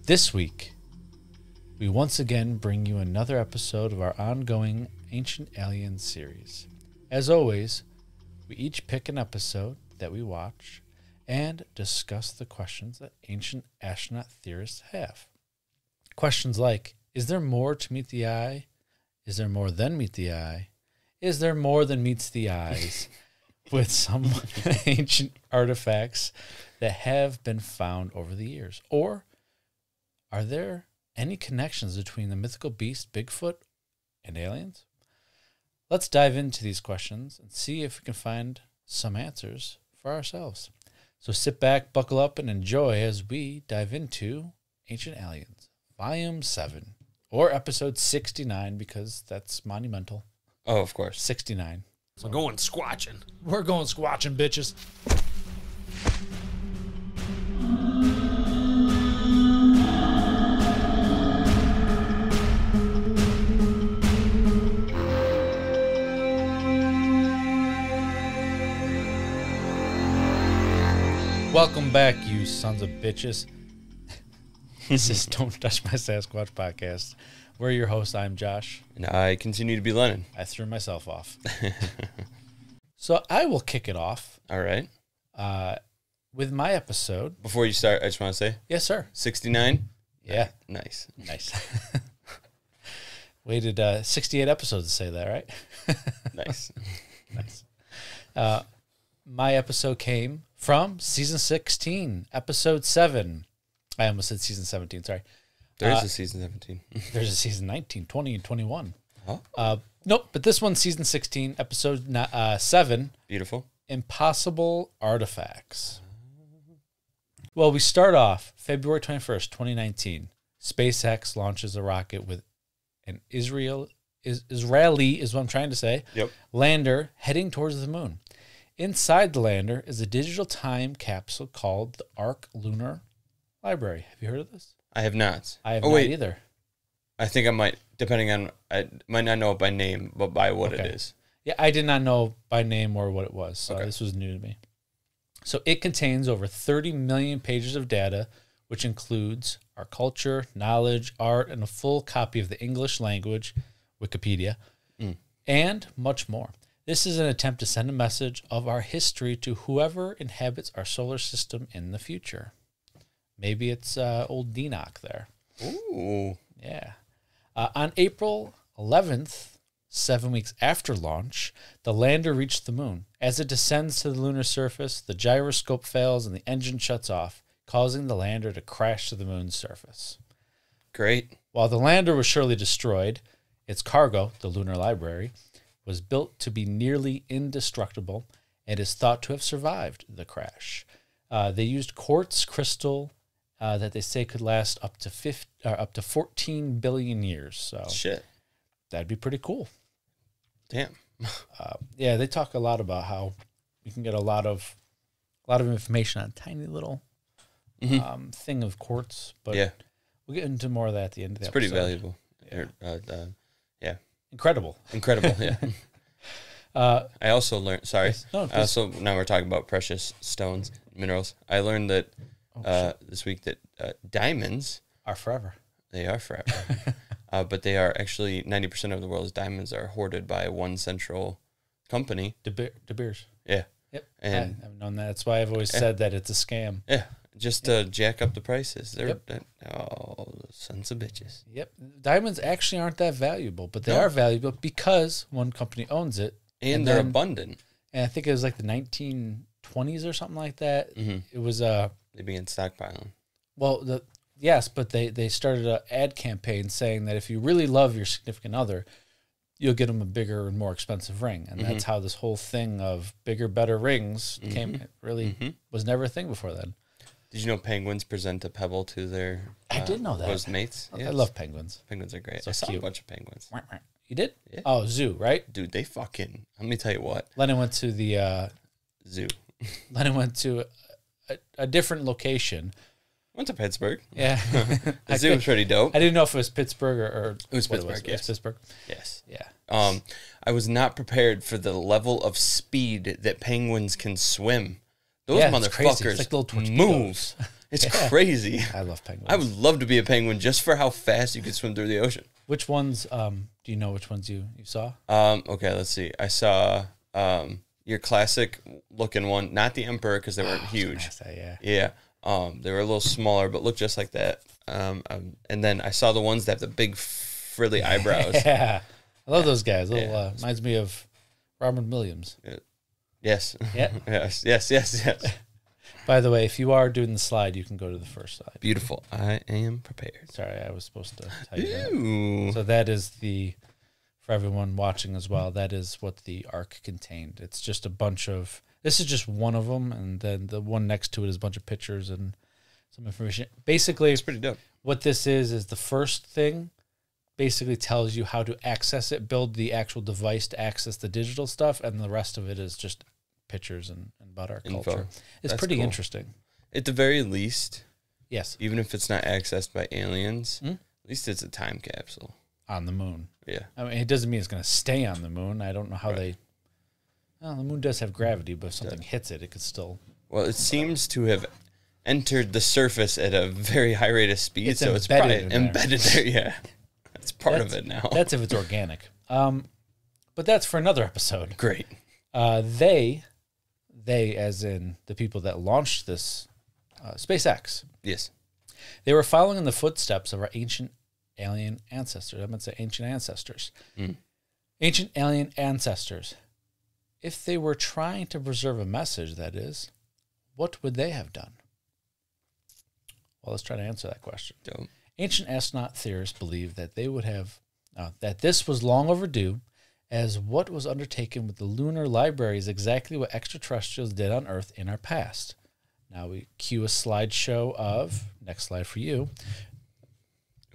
This week, we once again bring you another episode of our ongoing Ancient Aliens series. As always, we each pick an episode that we watch and discuss the questions that ancient astronaut theorists have. Questions like, is there more to meet the eye? Is there more than meet the eye? Is there more than meets the eyes? With some ancient artifacts that have been found over the years. Or are there any connections between the mythical beast Bigfoot and aliens? Let's dive into these questions and see if we can find some answers for ourselves. So sit back, buckle up, and enjoy as we dive into Ancient Aliens, Volume 7, or Episode 69, because that's monumental. Oh, of course. 69. We're going squatching. We're going squatching, bitches. Welcome back, you sons of bitches. This is Don't Touch My Sasquatch podcast. We're your hosts. I'm Josh. And I continue to be Lennon. I threw myself off. So I will kick it off. All right. With my episode. Before you start, I just want to say. Yes, sir. 69? Yeah. Nice. Waited 68 episodes to say that, right? Nice. Nice. My episode came from Season 16, Episode 7. I almost said Season 17, sorry. There is a Season 17. There's a Season 19, 20, and 21. Huh? Nope, but this one's Season 16, Episode 7. Beautiful. Impossible Artifacts. Well, we start off February 21st, 2019. SpaceX launches a rocket with an Israeli is what I'm trying to say. Yep. Lander heading towards the moon. Inside the lander is a digital time capsule called the Ark Lunar Library. Have you heard of this? I have not. I have not either. I think I might, depending on, I might not know it by name, but by what it is. Yeah, I did not know by name or what it was, so Okay. This was new to me. So it contains over 30 million pages of data, which includes our culture, knowledge, art, and a full copy of the English language, Wikipedia, and much more. This is an attempt to send a message of our history to whoever inhabits our solar system in the future. Maybe it's old Enoch there. Ooh. Yeah. On April 11th, 7 weeks after launch, the lander reached the moon. As it descends to the lunar surface, the gyroscope fails and the engine shuts off, causing the lander to crash to the moon's surface. Great. While the lander was surely destroyed, its cargo, the lunar library, was built to be nearly indestructible and is thought to have survived the crash. They used quartz crystal that they say could last up to 14 billion years. So Shit. that'd be pretty cool. Damn. Yeah, they talk a lot about how you can get a lot of information on a tiny little thing of quartz. But Yeah. we'll get into more of that at the end of the It's pretty episode. valuable. Yeah. Yeah. Incredible. Yeah. I also learned, sorry. No, I also, now we're talking about precious stones, minerals. I learned that this week that diamonds are forever. They are forever. But they are actually 90% of the world's diamonds are hoarded by one central company. De Beers. Yeah. Yep. And I've known that. That's why I've always said that it's a scam. Yeah. Just to jack up the prices. They're Yep. Sons of bitches. Yep. Diamonds actually aren't that valuable, but they are valuable because one company owns it. And they're abundant. And I think it was like the 1920s or something like that. It was They began stockpiling. well, yes, but they started an ad campaign saying that if you really love your significant other, you'll get them a bigger and more expensive ring. And that's how this whole thing of bigger, better rings came. It really was never a thing before then. Did you know penguins present a pebble to their I did know that. host mates? I love penguins. Penguins are great. So I saw cute. a bunch of penguins. You did? Yeah. Oh, zoo, right? Dude, they fucking, let me tell you what. Lennon went to the Zoo. Lennon went to a different location. Went to Pittsburgh. Yeah. The zoo was pretty dope. I didn't know if it was Pittsburgh or It was what Pittsburgh, It was Pittsburgh. Yes. Yeah. I was not prepared for the level of speed that penguins can swim. Those Yeah, it's crazy. It's motherfuckers like little torpedoes. move. It's crazy. I love penguins. I would love to be a penguin just for how fast you could swim through the ocean. Which ones, do you know which ones you saw? Okay, let's see. I saw your classic looking one, not the emperor because they weren't huge. Yeah. They were a little smaller, but looked just like that. And then I saw the ones that have the big frilly eyebrows. Yeah. I love those guys. Little, reminds me of Robert Williams. Yes. Yeah. Yes. By the way, if you are doing the slide, you can go to the first slide. Beautiful. I am prepared. Sorry, I was supposed to tell you Ooh. that. So that is for everyone watching as well, that is what the ark contained. It's just a bunch of, this is just one of them, and then the one next to it is a bunch of pictures and some information. Basically, it's pretty dope. What this is the first thing basically tells you how to access it, build the actual device to access the digital stuff, and the rest of it is just pictures and about our culture. It's pretty cool. Interesting. At the very least, yes. Even if it's not accessed by aliens, at least it's a time capsule. On the moon. Yeah. I mean, it doesn't mean it's going to stay on the moon. I don't know how the moon does have gravity, but if something hits it, it could still... Well, it seems to have entered the surface at a very high rate of speed, so it's probably embedded there. Yeah. It's part of it now. That's if it's organic. But that's for another episode. Great. They, as in the people that launched this SpaceX. Yes. They were following in the footsteps of our ancient alien ancestors. I'm going to say ancient ancestors. Ancient alien ancestors. If they were trying to preserve a message, that is, what would they have done? Well, let's try to answer that question. Dope. Ancient astronaut theorists believe that they would have, that this was long overdue, as what was undertaken with the lunar library is exactly what extraterrestrials did on Earth in our past. Now we cue a slideshow of, next slide for you.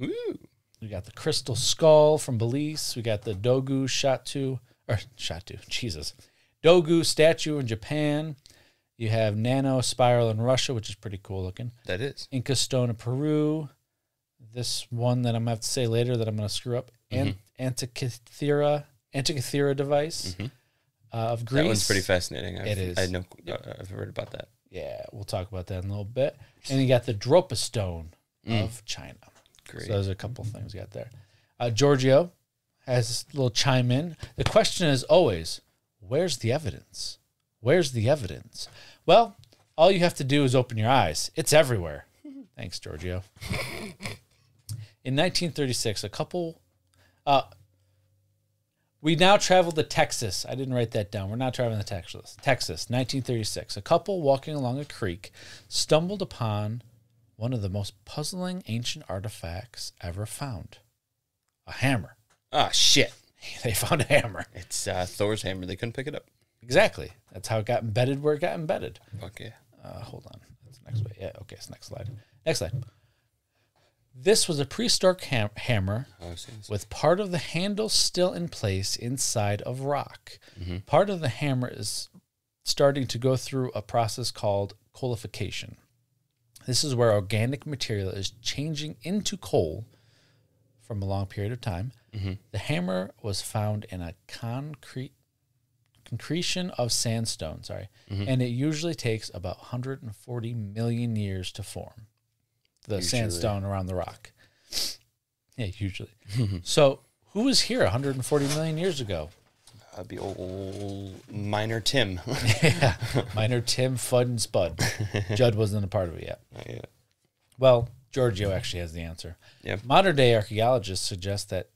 Ooh. We got the crystal skull from Belize. We got the Dogu Dogu statue in Japan. You have Nano Spiral in Russia, which is pretty cool looking. That is. Inca Stone in Peru. This one that I'm going to have to say later that I'm going to screw up. Antikythera device of Greece. That one's pretty fascinating. It is. I know. I've heard about that. Yeah, we'll talk about that in a little bit. And you got the Dropa Stone of China. Great. So those are a couple of things we got there. Giorgio has a little chime in. The question is always, where's the evidence? Where's the evidence? Well, all you have to do is open your eyes. It's everywhere. Thanks, Giorgio. In 1936, a couple... we now travel to Texas. I didn't write that down. We're now traveling to Texas. Texas, 1936. A couple walking along a creek stumbled upon one of the most puzzling ancient artifacts ever found. A hammer. Ah, shit. They found a hammer. It's Thor's hammer. They couldn't pick it up. Exactly. That's how it got embedded where it got embedded. Fuck yeah. Hold on. That's the next way. Yeah, okay, it's next slide. Next slide. This was a prehistoric hammer with part of the handle still in place inside of rock. Part of the hammer is starting to go through a process called coalification. This is where organic material is changing into coal from a long period of time. The hammer was found in a concretion of sandstone, and it usually takes about 140 million years to form. The sandstone around the rock. Yeah, usually. So, who was here 140 million years ago? That'd be old Miner Tim. Yeah, Miner Tim, Fudd, and Spud. Judd wasn't a part of it yet. Not yet. Well, Giorgio actually has the answer. Yeah. Modern day archaeologists suggest that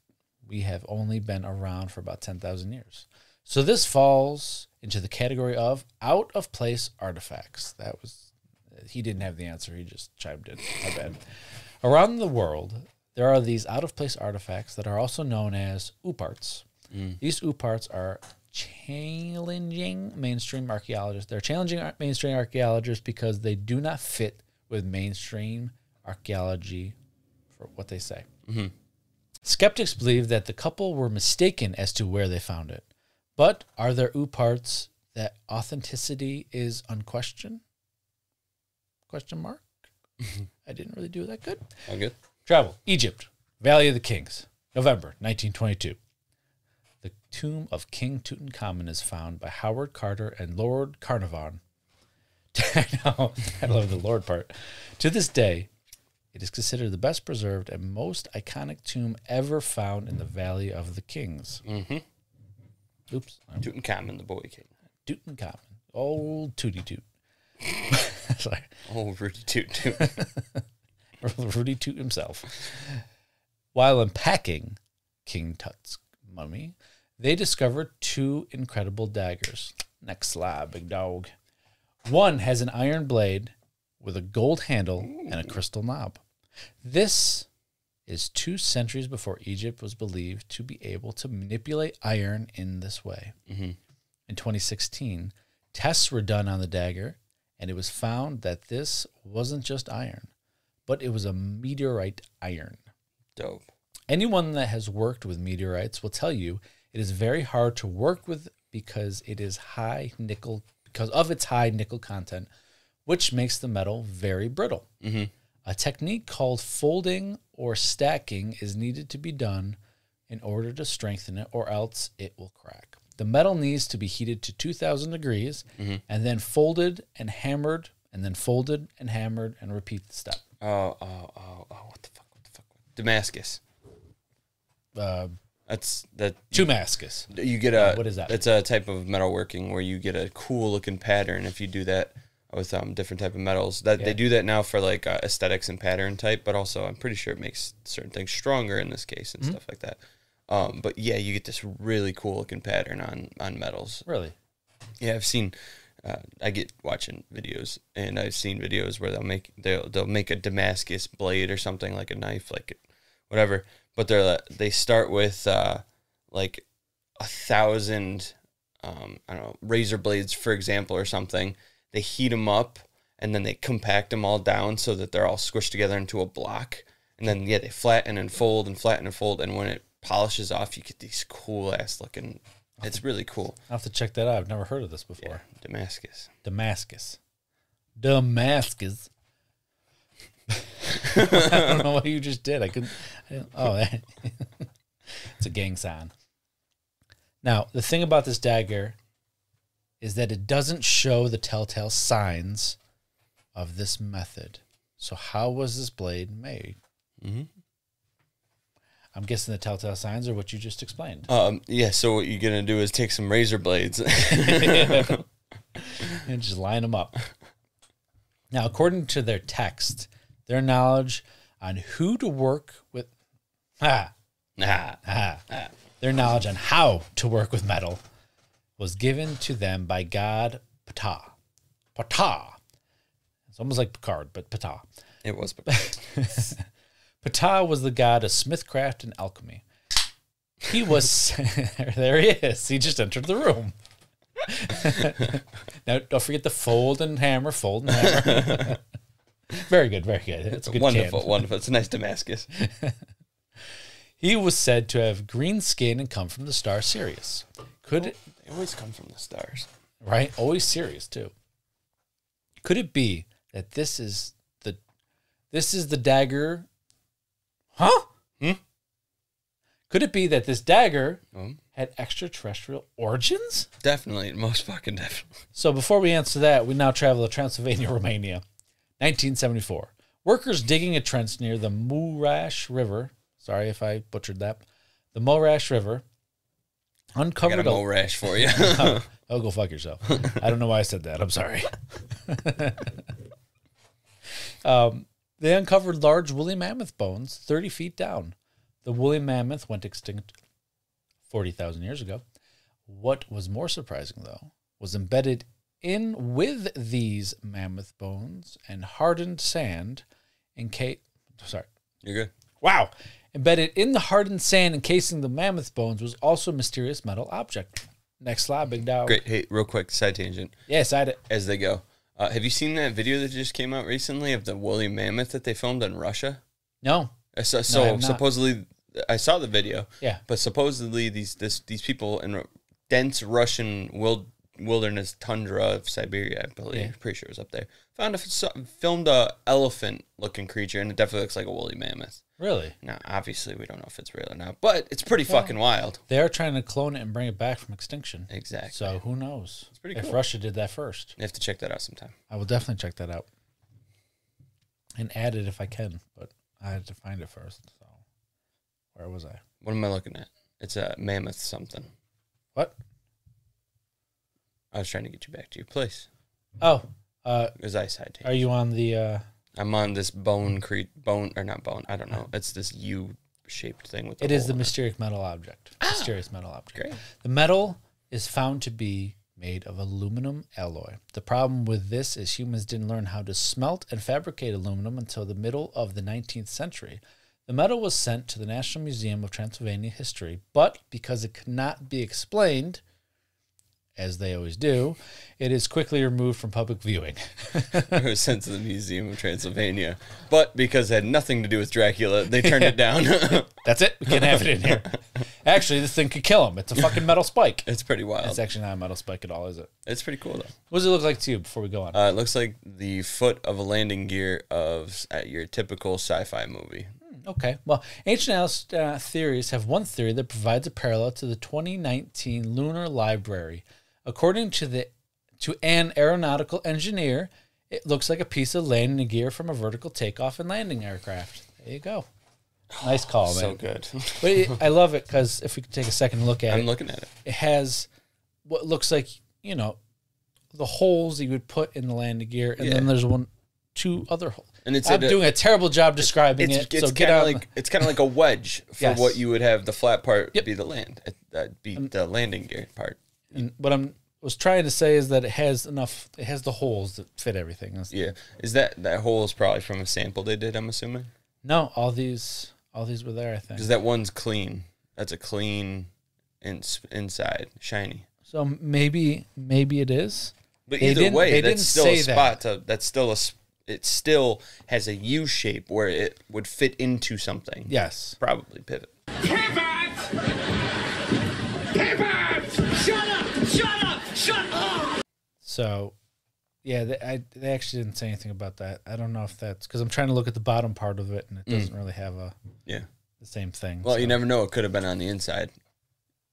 we have only been around for about 10,000 years. So this falls into the category of out-of-place artifacts. He didn't have the answer. He just chimed in. My bad. Around the world, there are these out-of-place artifacts that are also known as ooparts. These ooparts are challenging mainstream archaeologists. They're challenging mainstream archaeologists because they do not fit with mainstream archaeology for what they say. Skeptics believe that the couple were mistaken as to where they found it. But are there ooparts that authenticity is unquestioned? Question mark? I didn't really do that good. All good. Travel. Egypt. Valley of the Kings. November 1922. The tomb of King Tutankhamun is found by Howard Carter and Lord Carnarvon. I know. I love the Lord part. To this day, it is considered the best preserved and most iconic tomb ever found in the Valley of the Kings. Mm-hmm. Oops. Tutankhamun, the boy king. Tutankhamun. Old Tootie Toot. Sorry. Old Rudy Toot Toot. Rudy Toot himself. While unpacking King Tut's mummy, they discovered two incredible daggers. Next slide, big dog. One has an iron blade with a gold handle and a crystal knob. This is 2 centuries before Egypt was believed to be able to manipulate iron in this way. Mm-hmm. In 2016, tests were done on the dagger, and it was found that this wasn't just iron, but it was a meteorite iron. Dope. Anyone that has worked with meteorites will tell you it is very hard to work with because of its high nickel content, which makes the metal very brittle. Mm-hmm. A technique called folding or stacking is needed to be done in order to strengthen it, or else it will crack. The metal needs to be heated to 2,000 degrees and then folded and hammered, and then folded and hammered, and repeat the step. Oh, what the fuck? Damascus. That's that. Damascus. You get what is that? It's a type of metalworking where you get a cool looking pattern if you do that with different type of metals. They do that now for like aesthetics and pattern type, but also I'm pretty sure it makes certain things stronger in this case and stuff like that. But yeah, you get this really cool looking pattern on metals. Really? Yeah, I've seen. I get watching videos, and I've seen videos where they'll make a Damascus blade or something, like a knife, like whatever. But they start with like 1,000, I don't know, razor blades, for example, or something. They heat them up, and then they compact them all down so that they're all squished together into a block. And then they flatten and fold and flatten and fold, and when it polishes off, you get these cool ass looking. It's really cool. I'll have to check that out. I've never heard of this before. Yeah, Damascus. I don't know what you just did. It's a gang sign. Now, the thing about this dagger is that it doesn't show the telltale signs of this method. So how was this blade made? Mm-hmm. I'm guessing the telltale signs are what you just explained. Yeah, so what you're going to do is take some razor blades. And just line them up. Now, according to their text, their knowledge on who to work with... Their knowledge on how to work with metal was given to them by God Ptah. Ptah. It's almost like Picard, but Ptah. It was Picard. Ptah was the god of smithcraft and alchemy. He was... There he is. He just entered the room. Now, don't forget the fold and hammer, Very good, very good. It's a good wonderful. It's a nice Damascus. He was said to have green skin and come from the star Sirius. They always come from the stars. Right? Always Sirius, too. Could it be that this is the dagger... Huh? Could it be that this dagger had extraterrestrial origins? Definitely. Most fucking definitely. So before we answer that, we now travel to Transylvania, Romania. 1974. Workers digging a trench near the Mureș River. Sorry if I butchered that. The Mureș River. Uncovered I got a Mureș for you. Oh, go fuck yourself. I don't know why I said that. I'm sorry. They uncovered large woolly mammoth bones 30 feet down. The woolly mammoth went extinct 40,000 years ago. What was more surprising, though, was embedded in with these mammoth bones and hardened sand Sorry. You're good. Wow. Embedded in the hardened sand encasing the mammoth bones was also a mysterious metal object. Next slide, big dog. Great. Hey, real quick, side tangent. Yeah, side it. As they go. Have you seen that video that just came out recently of the woolly mammoth that they filmed in Russia? No. Supposedly, I saw the video. Yeah. But supposedly these people in dense Russian wilderness tundra of Siberia, I believe. Yeah. Pretty sure it was up there. Filmed a elephant-looking creature, and it definitely looks like a woolly mammoth. Really? Now, obviously, we don't know if it's real or not, but it's pretty fucking wild. They are trying to clone it and bring it back from extinction. Exactly. So who knows? It's pretty cool. If Russia did that first. You have to check that out sometime. I will definitely check that out. And add it if I can, but I had to find it first. So where was I? What am I looking at? It's a mammoth something. What? I was trying to get you back to your place. Oh. His eyesight. Are you on the... I'm on this bone, or not bone, I don't know. It's this U-shaped thing with the It is the mysterious metal object. Mysterious metal object. Great. The metal is found to be made of aluminum alloy. The problem with this is humans didn't learn how to smelt and fabricate aluminum until the middle of the 19th century. The metal was sent to the National Museum of Transylvania History, but because it could not be explained, as they always do, it is quickly removed from public viewing. It was sent to the Museum of Transylvania, but because it had nothing to do with Dracula, they turned it down. That's it. We can't have it in here. Actually, this thing could kill him. It's a fucking metal spike. It's pretty wild. It's actually not a metal spike at all, is it? It's pretty cool, though. What does it look like to you before we go on? It looks like the foot of a landing gear of your typical sci-fi movie. Okay. Well, ancient theories have one theory that provides a parallel to the 2019 Lunar Library. According to an aeronautical engineer, it looks like a piece of landing gear from a vertical takeoff and landing aircraft. There you go. Nice call, man. So good. But I love it because if we could take a second to look at it. I'm looking at it. It has what looks like, the holes you would put in the landing gear, and then there's two other holes. And I'm doing a terrible job describing it. So get out. It's kind of like a wedge for what you would have the flat part be the the landing gear part. And what I was trying to say is that it has the holes that fit everything. Yeah. Is that hole is probably from a sample they did, I'm assuming? No, all these were there, I think. Because that one's clean. That's a clean inside, shiny. So maybe it is. But either way, that's still a spot. It still has a U shape where it would fit into something. Yes. Probably pivot. Pivot! Pivot! Shut up! So, yeah, they actually didn't say anything about that. I don't know if that's because I'm trying to look at the bottom part of it, and it doesn't really have the same thing. Well, you never know; it could have been on the inside.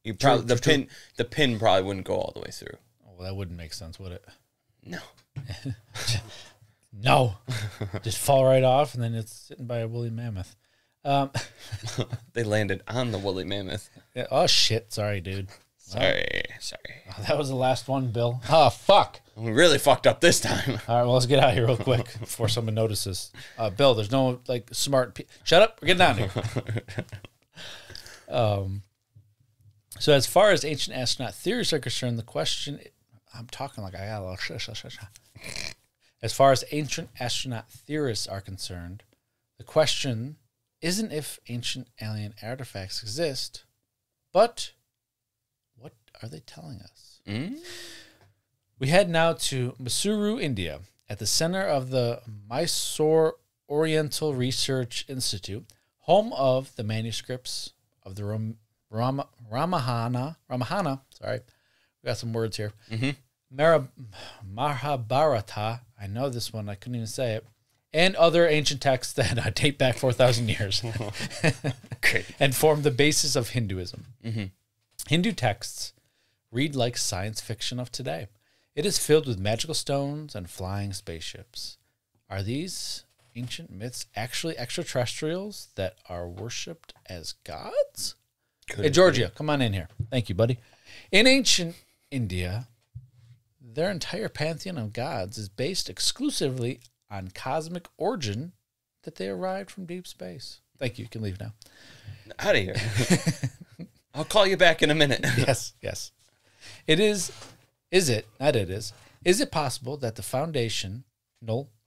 The pin probably wouldn't go all the way through. Oh, well, that wouldn't make sense, would it? No. No. Just fall right off, and then it's sitting by a woolly mammoth. They landed on the woolly mammoth. Yeah, oh, shit. Sorry, dude. Sorry. Oh, that was the last one, Bill. Oh, fuck. We really fucked up this time. All right, well, let's get out of here real quick before someone notices. Bill, there's no, smart... Shut up. We're getting out of here. So as far as ancient astronaut theories are concerned, the question... I'm talking like I got a little... As far as ancient astronaut theorists are concerned, the question isn't if ancient alien artifacts exist, but what are they telling us? We head now to Mysuru, India, at the center of the Mysore Oriental Research Institute, home of the manuscripts of the Ramayana. Sorry, we got some words here. Mahabharata, I know this one, I couldn't even say it, and other ancient texts that date back 4,000 years and form the basis of Hinduism. Hindu texts read like science fiction of today. It is filled with magical stones and flying spaceships. Are these ancient myths actually extraterrestrials that are worshipped as gods? Hey, Giorgio, come on in here. Thank you, buddy. In ancient India, their entire pantheon of gods is based exclusively on cosmic origin that they arrived from deep space. Thank you. You can leave now. Out of here. I'll call you back in a minute. Yes. Is it possible that the foundational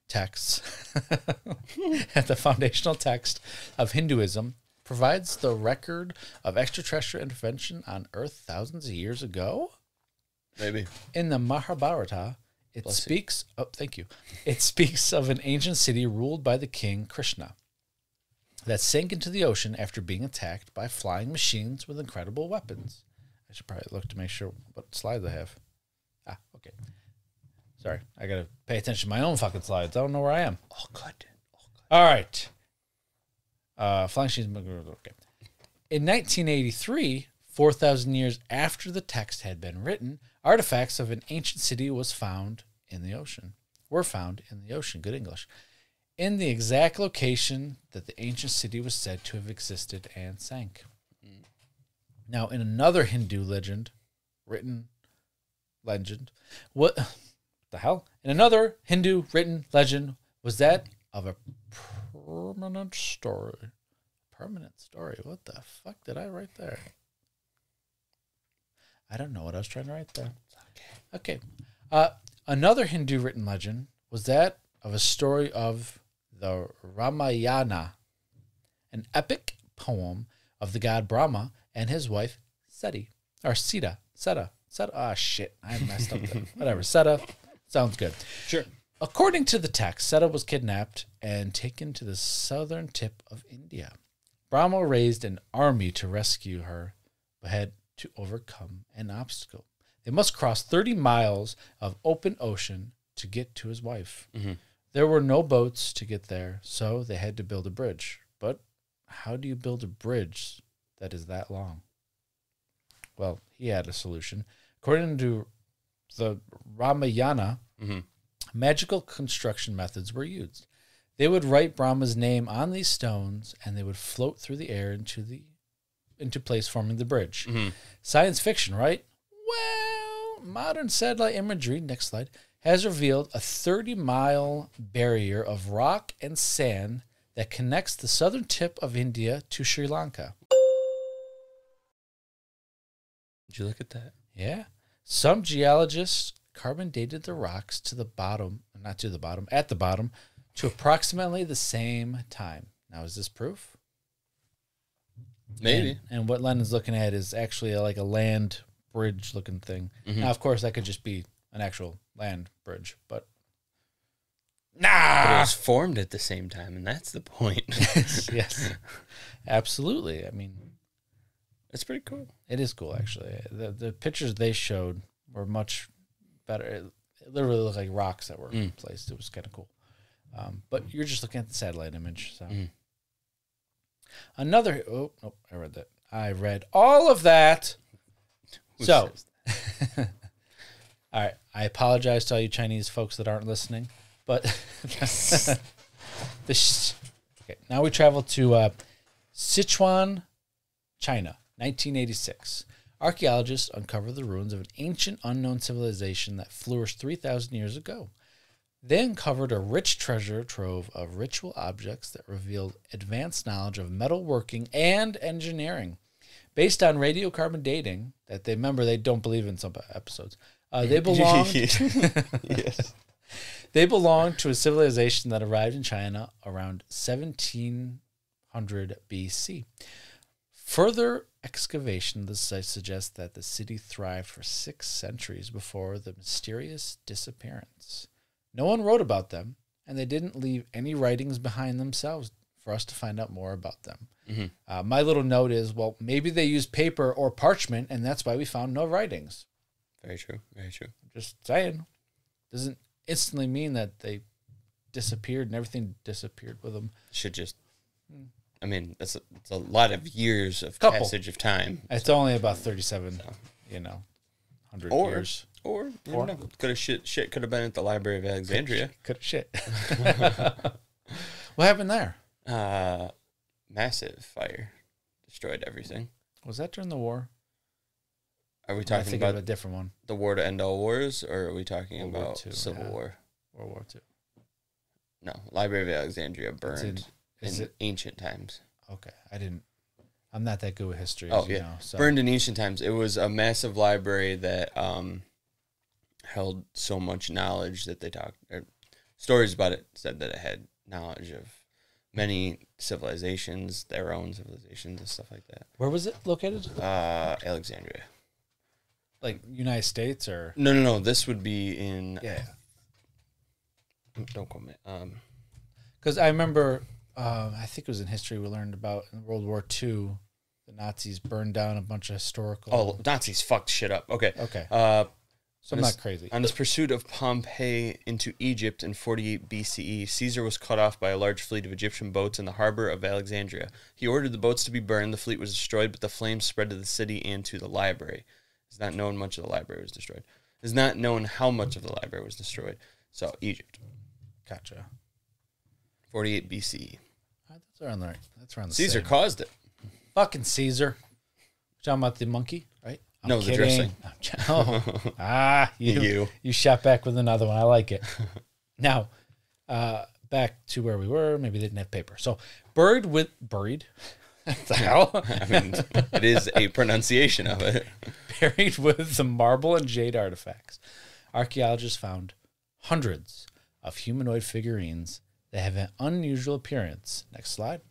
text of Hinduism provides the record of extraterrestrial intervention on Earth thousands of years ago? Maybe. In the Mahabharata, it speaks of an ancient city ruled by the king Krishna that sank into the ocean after being attacked by flying machines with incredible weapons. I should probably look to make sure what slides I have. Okay. Sorry, I gotta pay attention to my own fucking slides. I don't know where I am. Oh, good. All right. Flying Machines. Okay. In 1983, 4,000 years after the text had been written, artifacts of an ancient city were found in the ocean. Good English. In the exact location that the ancient city was said to have existed and sank. Now, in another Hindu legend, what the hell? In another Hindu written legend was that of a permanent story. What the fuck did I write there? I don't know what I was trying to write there. Okay. Another Hindu written legend was that of a story of the Ramayana, an epic poem of the god Brahma and his wife Seti. Ah, shit. I messed up there. Whatever. Seta. Sounds good. Sure. According to the text, Seta was kidnapped and taken to the southern tip of India. Brahma raised an army to rescue her, but had to overcome an obstacle. They must cross 30 miles of open ocean to get to his wife. Mm-hmm. There were no boats to get there, so they had to build a bridge. But how do you build a bridge that is that long? Well, he had a solution. According to the Ramayana, magical construction methods were used. They would write Brahma's name on these stones, and they would float through the air into place, forming the bridge. Mm-hmm. Science fiction, right? Well, modern satellite imagery, next slide, has revealed a 30-mile barrier of rock and sand that connects the southern tip of India to Sri Lanka. Did you look at that? Yeah. Some geologists carbon dated the rocks at the bottom, to approximately the same time. Now, is this proof? Maybe. And what Lennon's looking at is actually like a land bridge looking thing. Mm-hmm. Now, of course, that could just be an actual land bridge, but But it was formed at the same time, and that's the point. Yes. Absolutely. I mean, it's pretty cool. It is cool, actually. The pictures they showed were much better. It literally looked like rocks that were placed. It was kind of cool. But you're just looking at the satellite image. So another. Oh, nope, I read that. I read all of that. So, all right. I apologize to all you Chinese folks that aren't listening, but okay. Now we travel to Sichuan, China, 1986. Archaeologists uncover the ruins of an ancient unknown civilization that flourished 3,000 years ago. They uncovered a rich treasure trove of ritual objects that revealed advanced knowledge of metalworking and engineering. Based on radiocarbon dating, that they don't believe in some episodes, they belonged yes. They belonged to a civilization that arrived in China around 1700 BC. Further excavation of the site suggests that the city thrived for 6 centuries before the mysterious disappearance. No one wrote about them, and they didn't leave any writings behind themselves for us to find out more about them. Mm-hmm. My little note is, well, maybe they used paper or parchment, and that's why we found no writings. Very true. Very true. Just saying. Doesn't instantly mean that they disappeared and everything disappeared with them. Should just... I mean, it's a lot of years of passage of time. It's only about 37, 100 years. Or you know, could have shit could have been at the Library of Alexandria. Could have shit. What happened there? Massive fire destroyed everything. Was that during the war? Are we talking about a different one? The war to end all wars, or are we talking about Civil War? World War II. No, Library of Alexandria burned in ancient times. Okay, I'm not that good with history. Oh, yeah. Burned in ancient times. It was a massive library that held so much knowledge that stories about it said that it had knowledge of many civilizations, their own civilizations and stuff like that. Where was it located? Alexandria. Like United States or? No. This would be in... Yeah. Don't quote me. Because I remember... I think it was in history we learned about in World War II, the Nazis burned down a bunch of historical... Oh, Nazis fucked shit up. Okay. So I'm not crazy. On his pursuit of Pompeii into Egypt in 48 BCE, Caesar was cut off by a large fleet of Egyptian boats in the harbor of Alexandria. He ordered the boats to be burned. The fleet was destroyed, but the flames spread to the city and to the library. It's not known much of the library was destroyed. It's not known how much of the library was destroyed. So, Egypt. Gotcha. 48 BCE. That's around there. That's around the Caesar same. caused it. Fucking Caesar. Talking about the monkey, right? I'm no, kidding. the dressing. You shot back with another one. I like it. Now, back to where we were. Maybe they didn't have paper. So, buried. What the hell? I mean, it is a pronunciation of it. Buried with the marble and jade artifacts, archaeologists found hundreds of humanoid figurines that have an unusual appearance. Next slide.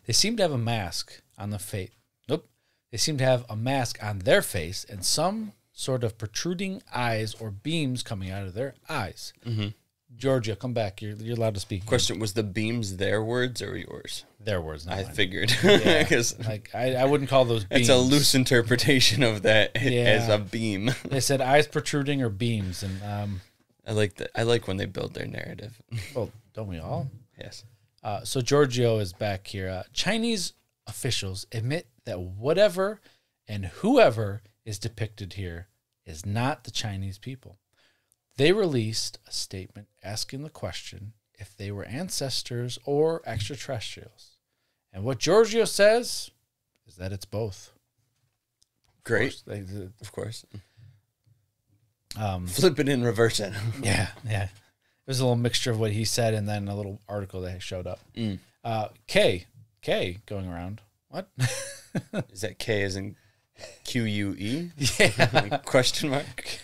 They seem to have a mask on the face. Nope. They seem to have a mask on their face and some sort of protruding eyes or beams coming out of their eyes. Mm-hmm. Giorgio, come back. You're allowed to speak. Question, was the beams their words or yours? Their words, not I mine. figured. Yeah, Because I wouldn't call those beams. it's a loose interpretation of that as a beam. They said eyes protruding or beams. And I like that. I like when they build their narrative. well, don't we all? Yes. So Giorgio is back here. Chinese officials admit that whatever and whoever is depicted here is not the Chinese people. They released a statement asking the question if they were ancestors or extraterrestrials. And what Giorgio says is that it's both. Great. Of course. Flip it and reverse it. Yeah. There's a little mixture of what he said and then a little article that showed up. K going around. What? Is that K as in QUE? Yeah. Question mark?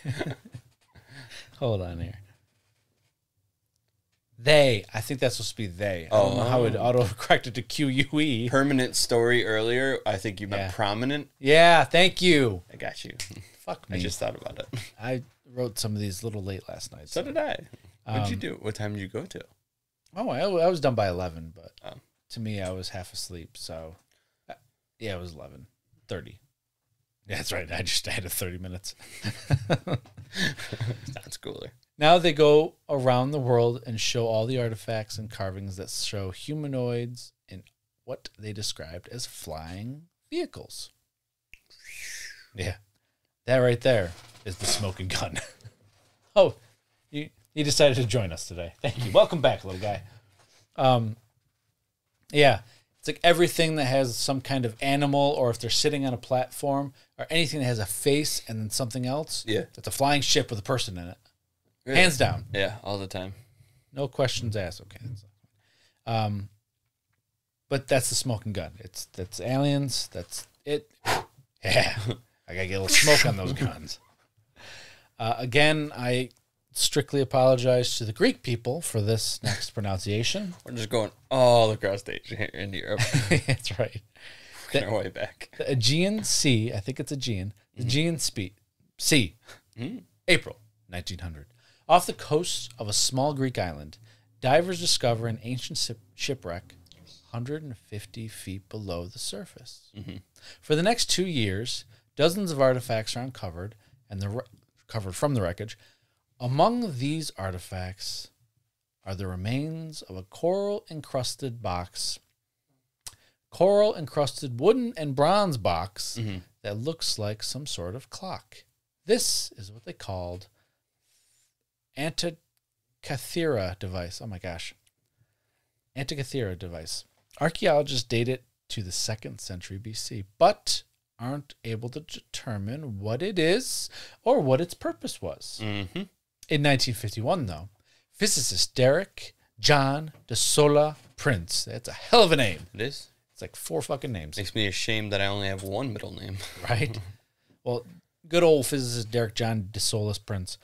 Hold on here. I think that's supposed to be they. I don't know how it auto-corrected to QUE. Permanent story earlier. I think you meant prominent. Yeah, thank you. I got you. Fuck me. I just thought about it. I wrote some of these a little late last night. So did I. What did you do? What time did you go to? Oh, I was done by 11, but to me, I was half asleep. So, yeah, it was 11:30. Yeah, that's right. I had 30 minutes. Sounds cooler. Now they go around the world and show all the artifacts and carvings that show humanoids in what they described as flying vehicles. Yeah, that right there is the smoking gun. Oh, you decided to join us today. Thank you. Welcome back, little guy. Yeah, it's like everything that has some kind of animal, or if they're sitting on a platform, or anything that has a face and then something else. Yeah, it's a flying ship with a person in it. Really? Hands down. Yeah, all the time. No questions asked. Okay. But that's the smoking gun. That's aliens. That's it. Yeah. I gotta get a little smoke on those guns. Again, I strictly apologize to the Greek people for this next pronunciation. We're just going all across the Asia here in Europe. That's right. Working our way back. The Aegean Sea, I think it's Aegean. The Aegean Sea. April 1900. Off the coast of a small Greek island, divers discover an ancient shipwreck 150 feet below the surface. For the next 2 years, dozens of artifacts are uncovered and covered from the wreckage. Among these artifacts are the remains of a coral-encrusted wooden and bronze box that looks like some sort of clock. This is what they called Antikythera device. Oh my gosh. Antikythera device. Archaeologists date it to the 2nd century BC, but aren't able to determine what it is or what its purpose was. In 1951, though, physicist Derek John de Sola Prince. That's a hell of a name. It is. It's like 4 fucking names. Makes me ashamed that I only have one middle name. Right? Well, good old physicist Derek John de Sola Prince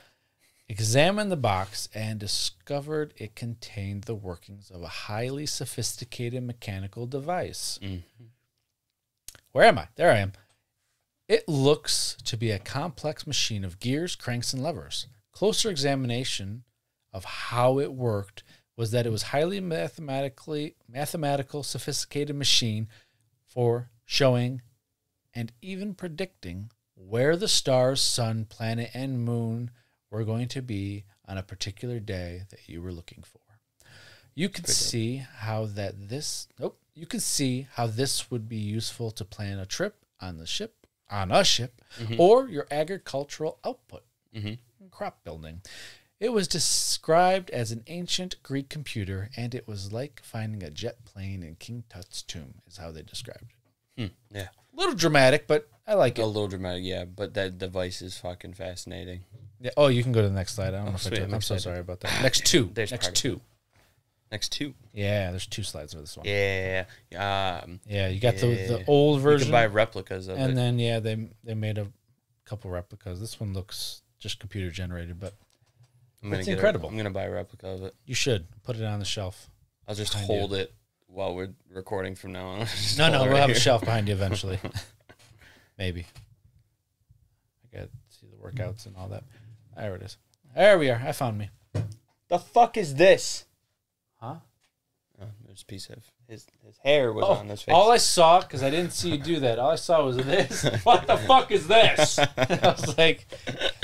examined the box and discovered it contained the workings of a highly sophisticated mechanical device. Where am I? There I am. It looks to be a complex machine of gears, cranks, and levers. Closer examination of how it worked was that it was highly mathematical, sophisticated machine for showing and even predicting where the stars, sun, planet, and moon were going to be on a particular day that you were looking for. You could see how this would be useful to plan a trip on a ship, or your agricultural output, crop building. It was described as an ancient Greek computer, and it was like finding a jet plane in King Tut's tomb, is how they described it. Yeah. A little dramatic, but I like it. A little dramatic, yeah, but that device is fucking fascinating. Yeah. Oh, you can go to the next slide. I don't know if I did. I'm so sorry about that. Next two. Next two. Yeah, there's 2 slides for this one. Yeah. Yeah, you got the old version. You can buy replicas of it. And then, yeah, they made a couple replicas. This one looks just computer generated, but it's incredible. I'm going to buy a replica of it. You should. Put it on the shelf. I'll just hold it while we're recording from now on. No, we'll have a shelf behind you eventually. Maybe. I got to see the workouts and all that. There it is. There we are. I found me. The fuck is this? Huh? Oh, there's a piece of his hair was on his face. All I saw, because I didn't see you do that, all I saw was this. What the fuck is this? I was like,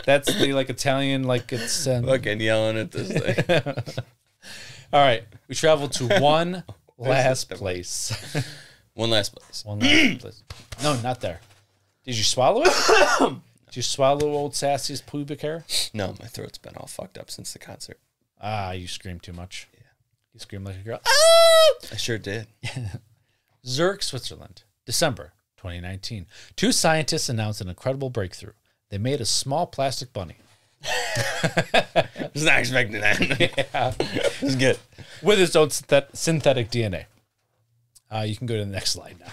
that's the Italian, it's... Fucking yelling at this thing. All right. We traveled to one last place. One last place. One last place. No, not there. Did you swallow it? Did you swallow old Sassy's pubic hair? No, my throat's been all fucked up since the concert. Ah, you screamed too much. Yeah. You screamed like a girl. Ah! I sure did. Zurich, Switzerland, December 2019. 2 scientists announced an incredible breakthrough. They made a small plastic bunny. I was not expecting that. Yeah. This is good. With its own synthetic DNA. You can go to the next slide now.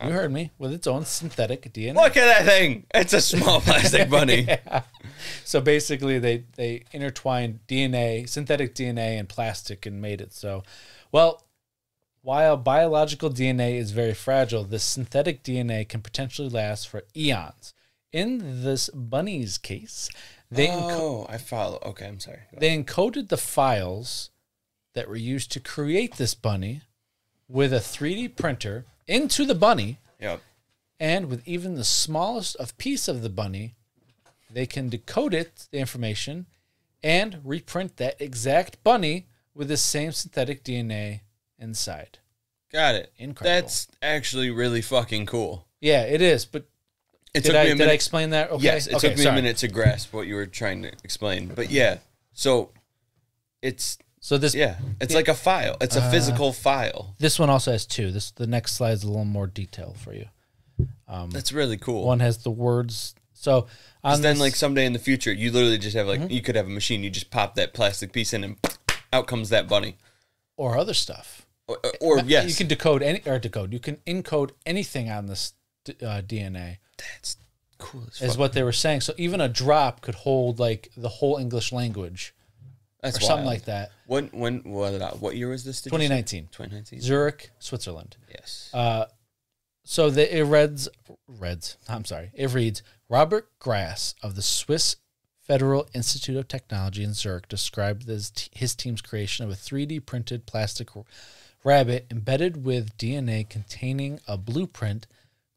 You heard me. With its own synthetic DNA. Look at that thing. It's a small plastic bunny. Yeah. So basically they intertwined DNA, synthetic DNA, and plastic and made it so. Well, while biological DNA is very fragile, this synthetic DNA can potentially last for eons. In this bunny's case, I follow. Okay, I'm sorry. They encoded the files that were used to create this bunny with a 3D printer into the bunny. Yep. And with even the smallest of piece of the bunny, they can decode it, the information, and reprint that exact bunny with the same synthetic DNA inside. Got it. Incredible. That's actually really fucking cool. Yeah, it is. But did I explain that? Okay. Yes, it took me a minute to grasp what you were trying to explain. But yeah, it's like a file. It's a physical file. This one also has 2. The next slide is a little more detail for you. That's really cool. One has the words. So then, someday in the future, you literally just have you could have a machine. You just pop that plastic piece in, and out comes that bunny, or other stuff. Or yes, you can You can encode anything on this DNA. That's cool. Is what they were saying. So even a drop could hold the whole English language. That's or something like that. What year was this? 2019. 2019. Zurich, Switzerland. Yes. So it reads, Robert Grass of the Swiss Federal Institute of Technology in Zurich described his team's creation of a 3D printed plastic rabbit embedded with DNA containing a blueprint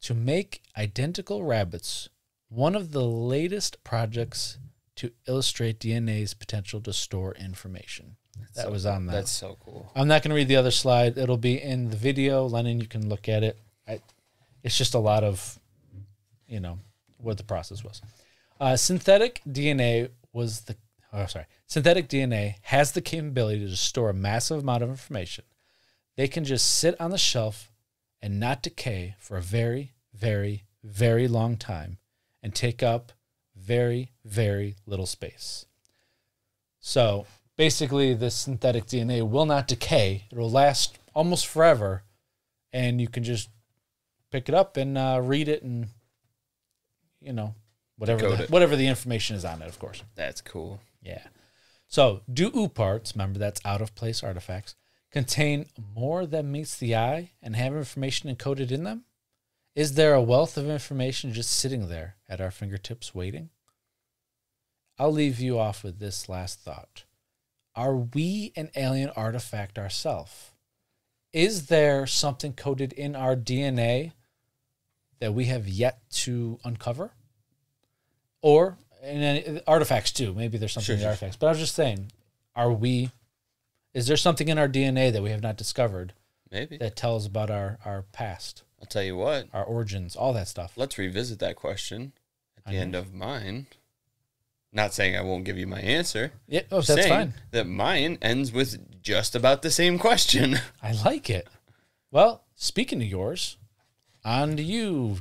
to make identical rabbits, one of the latest projects to illustrate DNA's potential to store information. That was on that. That's so cool. I'm not going to read the other slide. It'll be in the video. Lennon, you can look at it. It's just a lot of, what the process was. Synthetic DNA has the capability to store a massive amount of information. They can just sit on the shelf and not decay for a very, very, very long time and take up very, very little space. So basically, the synthetic DNA will not decay. It will last almost forever, and you can just pick it up and read it and, whatever the information is on it, of course. That's cool. Yeah. So, do parts, remember that's out-of-place artifacts, contain more than meets the eye and have information encoded in them? Is there a wealth of information just sitting there at our fingertips waiting? I'll leave you off with this last thought. Are we an alien artifact ourselves? Is there something coded in our DNA that we have yet to uncover? Or and then artifacts too. Maybe there's something in the artifacts. But I was just saying, is there something in our DNA that we have not discovered? Maybe. That tells about our past. I'll tell you what. Our origins, all that stuff. Let's revisit that question at the end of mine. Not saying I won't give you my answer. Yeah, that's fine. That mine ends with just about the same question. I like it. Well, speaking of yours, on to you.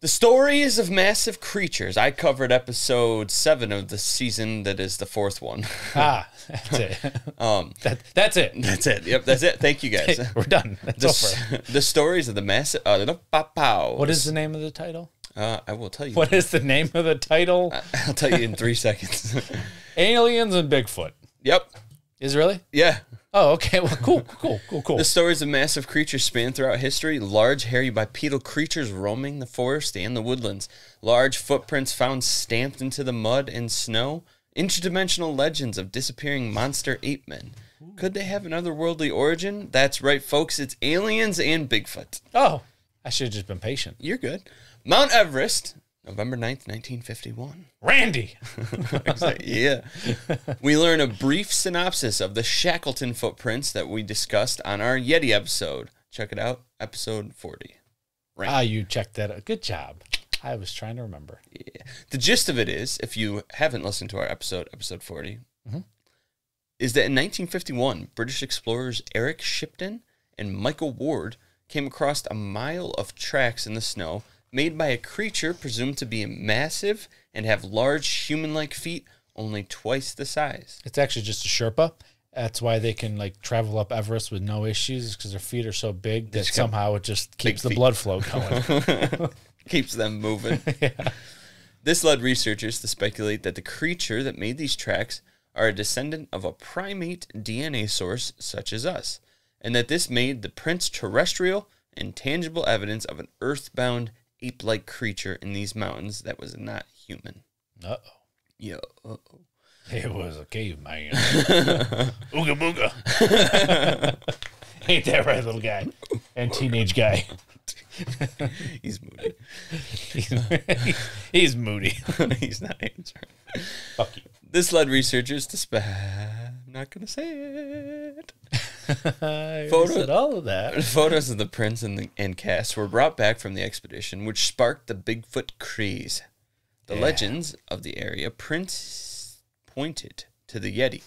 The stories of massive creatures. I covered episode 7 of the season that is the 4th one. That's it. That's it. That's it. Yep, that's it. Thank you guys. We're done. That's over. The stories of the massive... What is the name of the title? I will tell you. What is the name of the title? I'll tell you in 3 seconds. Aliens and Bigfoot. Yep. Is it really? Yeah. Oh, okay. Well, cool. The stories of massive creatures span throughout history. Large, hairy, bipedal creatures roaming the forest and the woodlands. Large footprints found stamped into the mud and snow. Interdimensional legends of disappearing monster ape men. Could they have an otherworldly origin? That's right, folks. It's aliens and Bigfoot. Oh, I should have just been patient. You're good. Mount Everest, November 9th, 1951. Randy! Yeah. We learn a brief synopsis of the Shackleton footprints that we discussed on our Yeti episode. Check it out, episode 40. Randy. You checked that out. Good job. I was trying to remember. Yeah. The gist of it is, if you haven't listened to our episode 40, is that in 1951, British explorers Eric Shipton and Michael Ward came across a mile of tracks in the snow made by a creature presumed to be massive and have large human-like feet, only twice the size. It's actually just a Sherpa. That's why they can travel up Everest with no issues, because their feet are so big that somehow it just keeps the blood flow going. Keeps them moving. Yeah. This led researchers to speculate that the creature that made these tracks are a descendant of a primate DNA source such as us, and that this made the prints terrestrial and tangible evidence of an earthbound ape-like creature in these mountains that was not human. Uh-oh. Yeah, uh-oh. It was a caveman. Ooga booga. Ain't that right, little guy? And teenage guy. He's moody. He's moody. He's not answering. Fuck you. This led researchers to I'm not going to say it. Said all of that. Photos of the prints and casts were brought back from the expedition, which sparked the Bigfoot craze. The legends of the area prints pointed to the Yeti,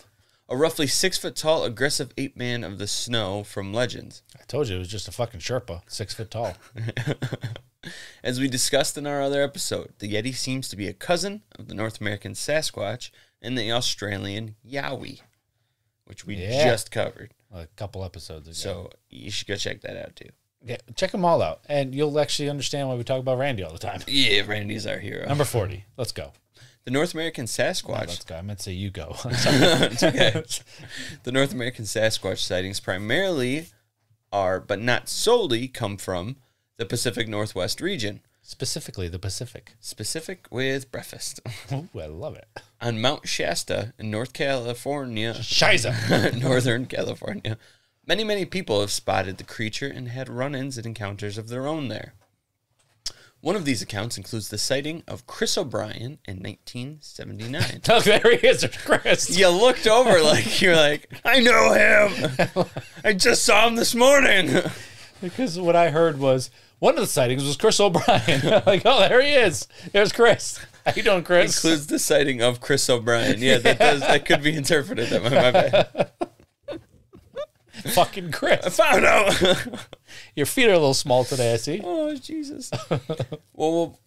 a roughly 6-foot-tall, aggressive ape man of the snow from legends. I told you it was just a fucking Sherpa, 6 foot tall. As we discussed in our other episode, the Yeti seems to be a cousin of the North American Sasquatch and the Australian Yowie, which we just covered a couple episodes ago. So you should go check that out too. Yeah, check them all out, and you'll actually understand why we talk about Randy all the time. Yeah, Randy's our hero. Number 40. Let's go. The North American Sasquatch. No, let's go. I meant to say you go. It's okay. The North American Sasquatch sightings primarily are, but not solely, come from the Pacific Northwest region. Specifically, the Pacific. Specific with breakfast. Oh, I love it. On Mount Shasta in North California. Shiza. Northern California. Many people have spotted the creature and had run-ins and encounters of their own there. One of these accounts includes the sighting of Chris O'Brien in 1979. Oh, there he is, Chris. You looked over you're like, I know him. I just saw him this morning. Because what I heard was, one of the sightings was Chris O'Brien. Like, oh, there he is. There's Chris. How you doing, Chris? Includes the sighting of Chris O'Brien. Yeah, that could be interpreted that way. My bad. Fucking Chris. I found out. Your feet are a little small today, I see. Oh, Jesus. Well,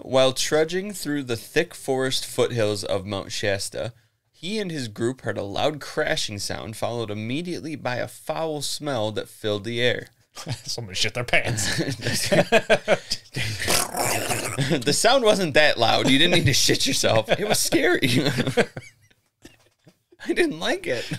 while trudging through the thick forest foothills of Mount Shasta, he and his group heard a loud crashing sound, followed immediately by a foul smell that filled the air. Somebody shit their pants. The sound wasn't that loud. You didn't need to shit yourself. It was scary. I didn't like it.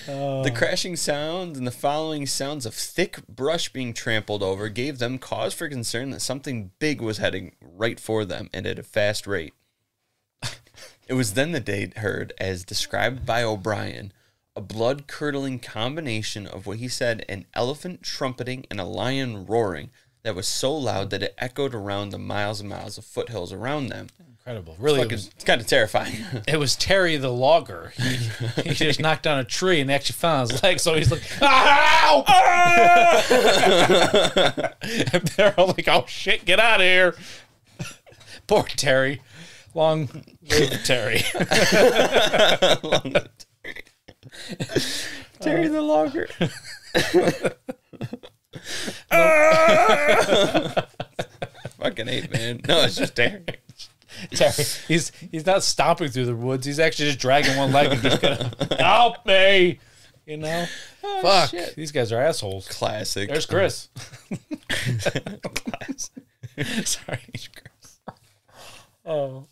The crashing sound and the following sounds of thick brush being trampled over gave them cause for concern that something big was heading right for them and at a fast rate. It was then that they heard, as described by O'Brien, a blood-curdling combination of what he said, an elephant trumpeting and a lion roaring, that was so loud that it echoed around the miles and miles of foothills around them. Incredible. Really, It's kind of terrifying. it was Terry the logger. He just knocked down a tree and actually fell on his leg, so he's like, ow! And they're all like, oh shit, get out of here. Poor Terry. Long live Terry. Long live Terry. Terry the logger. Fucking hate, man. No, it's just Terry. Terry, he's not stomping through the woods. He's actually just dragging one leg and just gonna help me. You know, fuck. Shit. These guys are assholes. Classic. There's Chris. Classic. Sorry, Chris. Oh,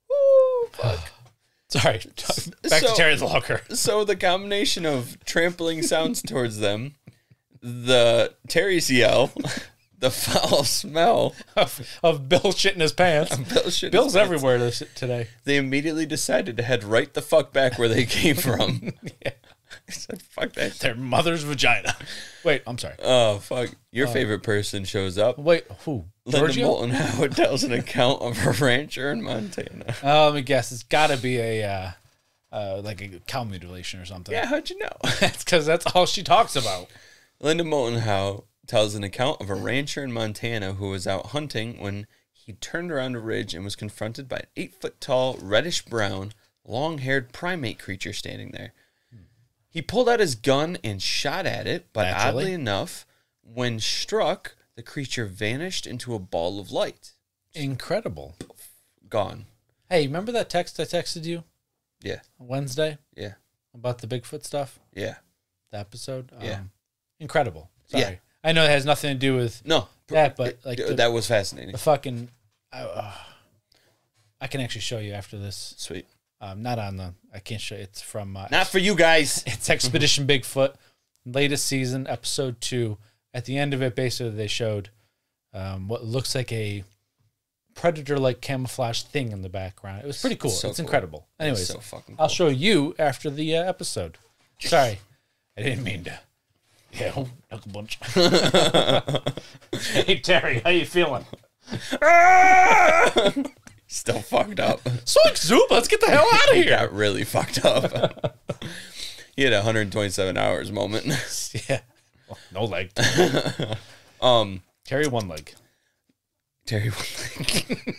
Woo, fuck. sorry. Back to Terry the Logger. So the combination of trampling sounds towards them, the Terry's yell, the foul smell of Bill shitting his pants. Bill's everywhere today. They immediately decided to head right the fuck back where they came from. Yeah. I said, fuck that shit. Their mother's vagina. Wait, I'm sorry. Oh, fuck. Your favorite person shows up. Wait, who? Linda Giorgio? Moulton Howard tells an account of a rancher in Montana. Let me guess. It's got to be a like a cow mutilation or something. Yeah, how'd you know? That's because that's all she talks about. Linda Moulton Howe tells an account of a rancher in Montana who was out hunting when he turned around a ridge and was confronted by an 8-foot-tall, reddish-brown, long-haired primate creature standing there. He pulled out his gun and shot at it, but Naturally. oddly enough, when struck, the creature vanished into a ball of light. Incredible. Gone. Hey, remember that text I texted you Yeah. on Wednesday Yeah. about the Bigfoot stuff? Yeah. The episode? Yeah. Incredible. Sorry. Yeah. I know it has nothing to do with No. that, but like that was fascinating. the fucking... I can actually show you after this. Sweet. Not on the... I can't show you. It's from... Not for you guys. It's Expedition Bigfoot, latest season, episode 2. At the end of it, basically, they showed what looks like a predator-like camouflage thing in the background. It was pretty cool. So it's cool. incredible. Anyways, So fucking cool. I'll show you after the episode. Sorry. I didn't mean to. Yeah, knuckle bunch. Hey, Terry, how you feeling? Still fucked up. Soik Zoop, let's get the hell out of He here. got really fucked up. He had a 127 hours moment. Yeah. Well, no leg. Terry one leg. Terry one leg.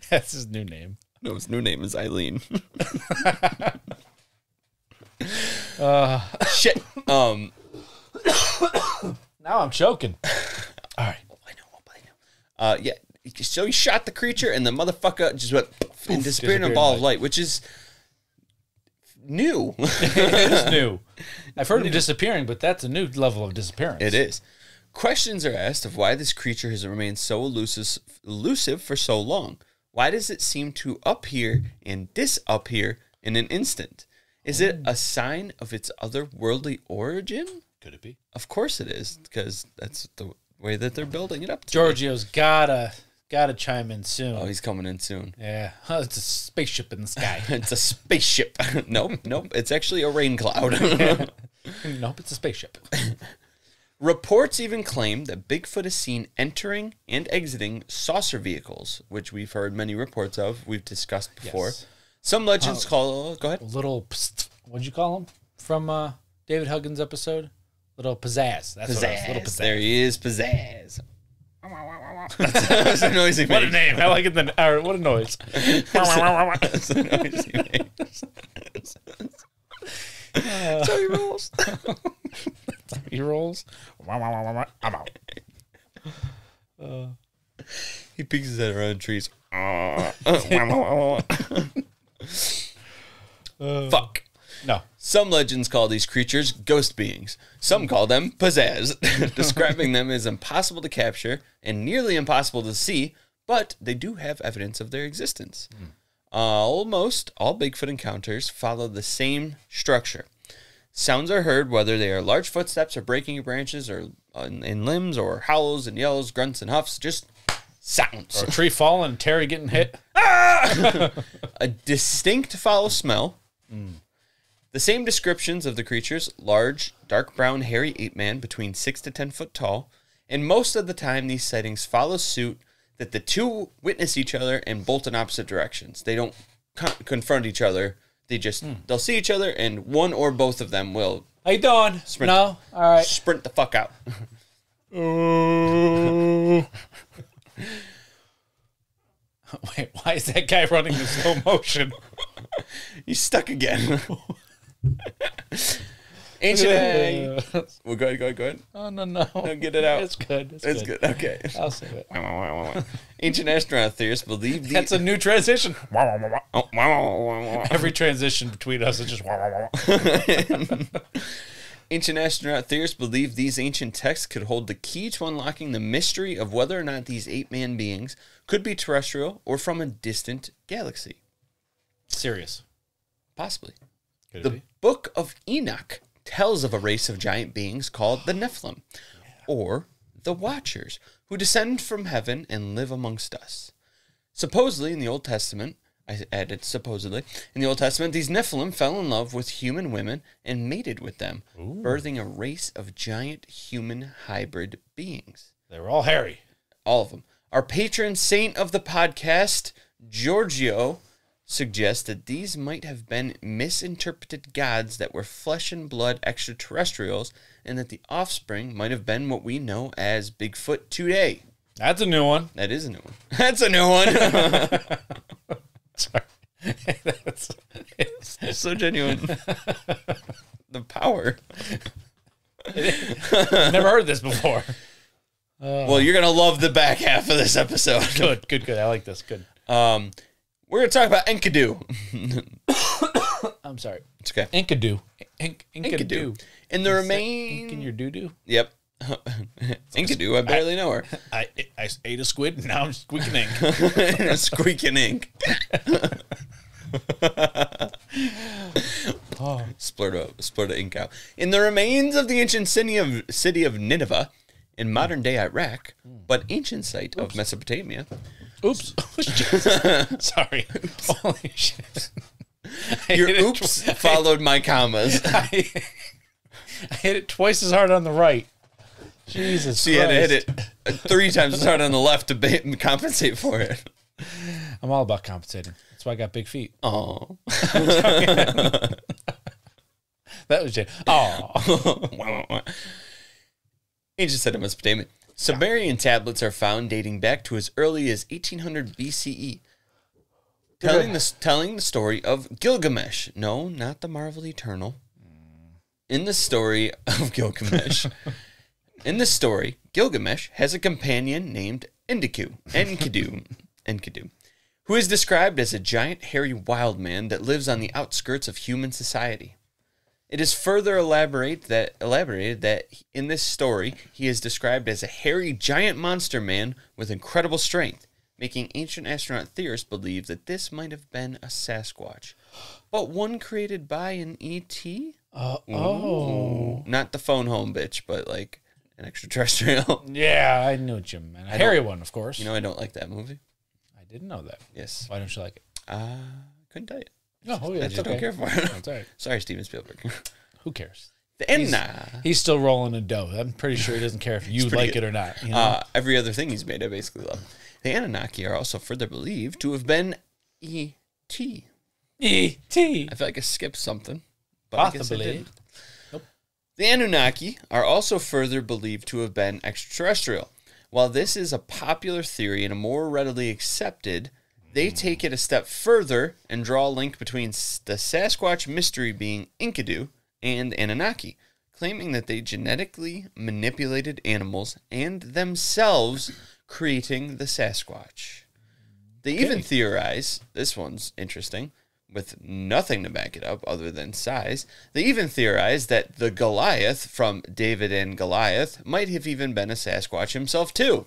That's his new name. No, his new name is Eileen. Shit. Now I'm choking. All right. I know. Yeah. So he shot the creature, and the motherfucker just went and disappeared in a ball of light, which is new. It is new. I've heard him disappearing, but that's a new level of disappearance. It is. Questions are asked of why this creature has remained so elusive for so long. Why does it seem to appear and disappear in an instant? Is it a sign of its otherworldly origin? Could it be? Of course it is, because that's the way that they're building it up to. Giorgio's gotta chime in soon. Oh, he's coming in soon. Yeah. Oh, it's a spaceship in the sky. It's a spaceship. Nope. It's actually a rain cloud. Nope, it's a spaceship. Reports even claim that Bigfoot is seen entering and exiting saucer vehicles, which we've heard many reports of. We've discussed before. Yes. Some legends call... Go ahead. Little... What'd you call him? From David Huggins' episode? Little pizzazz. That's what it was. Little pizzazz. There he is, pizzazz. That's a noise he What a makes. name. I like it. What a noise. That's a noise he makes. So he rolls. He rolls. I'm out. He peeks his head around trees. Fuck. No. Some legends call these creatures ghost beings. Some call them pizzazz, describing them as impossible to capture and nearly impossible to see, but they do have evidence of their existence. Almost all Bigfoot encounters follow the same structure. Sounds are heard, whether they are large footsteps or breaking of branches or in limbs, or howls and yells, grunts and huffs, just sounds. Or a tree falling and Terry getting hit. A distinct foul smell. The same descriptions of the creatures: large, dark brown, hairy ape man between 6 to 10 foot tall. And most of the time, these sightings follow suit that the two witness each other and bolt in opposite directions. They don't confront each other. They just, they'll see each other, and one or both of them will... How you doing? Sprint. No? All right. Sprint the fuck out. Wait, why is that guy running in slow motion? He's stuck again. Ancient... Well, go ahead. Oh, no. No, get it out. It's good. It's good. Okay. I'll save it. Ancient astronaut theorists believe That's a new transition. Every transition between us is just... Ancient astronaut theorists believe these ancient texts could hold the key to unlocking the mystery of whether or not these ape-man beings could be terrestrial or from a distant galaxy. Serious. Possibly. Could it The be? Book of Enoch tells of a race of giant beings called the Nephilim, or the Watchers, who descend from heaven and live amongst us. Supposedly, in the Old Testament, I added supposedly, in the Old Testament, these Nephilim fell in love with human women and mated with them, birthing a race of giant human hybrid beings. They were all hairy. All of them. Our patron saint of the podcast, Giorgio, suggests that these might have been misinterpreted gods that were flesh and blood extraterrestrials, and that the offspring might have been what we know as Bigfoot today. That's a new one. That is a new one. That's a new one. Sorry. It's so genuine. The power. Never heard this before. Well, you're going to love the back half of this episode. Good. I like this. Good. We're going to talk about Enkidu. I'm sorry. It's okay. Enkidu. Enkidu. And the remain... In your doo-doo? Yep. Enkidu, I barely know her. I ate a squid, and now I'm squeaking ink. Squeaking ink. Splurt of ink out. In the remains of the ancient city of Nineveh, in modern-day Iraq, but ancient site of Mesopotamia. Oops. Sorry. Holy shit. Your oops followed my commas. I hit it twice as hard on the right. Jesus So you had to hit it 3 times as hard on the left to compensate for it. I'm all about compensating. That's why I got big feet. Oh. That was it. Oh. Ancient site of Mesopotamia. Sumerian tablets are found dating back to as early as 1800 BCE, telling the story of Gilgamesh. No, not the Marvel Eternal. In the story of Gilgamesh, Gilgamesh has a companion named Enkidu, who is described as a giant hairy wild man that lives on the outskirts of human society. It is further elaborated that in this story, he is described as a hairy giant monster man with incredible strength, making ancient astronaut theorists believe that this might have been a Sasquatch. But one created by an E.T.? Not the phone home bitch, but like an extraterrestrial. Yeah, I knew what you meant. A hairy one, of course. You know I don't like that movie. I didn't know that. Yes. Why don't you like it? Couldn't tell you. Oh, yeah, I just don't care for it. That's all right. Sorry, Steven Spielberg. Who cares? He's still rolling in dough. I'm pretty sure he doesn't care if you like it or not. You know? Every other thing he's made, I basically love. The Anunnaki are also further believed to have been E.T. E.T. I feel like I skipped something, but I guess I Possibly. didn't. Nope. The Anunnaki are also further believed to have been extraterrestrial. While this is a popular theory and a more readily accepted, they take it a step further and draw a link between the Sasquatch mystery being Enkidu and Anunnaki, claiming that they genetically manipulated animals and themselves creating the Sasquatch. They even theorize, this one's interesting, with nothing to back it up other than size, they even theorize that the Goliath from David and Goliath might have even been a Sasquatch himself too.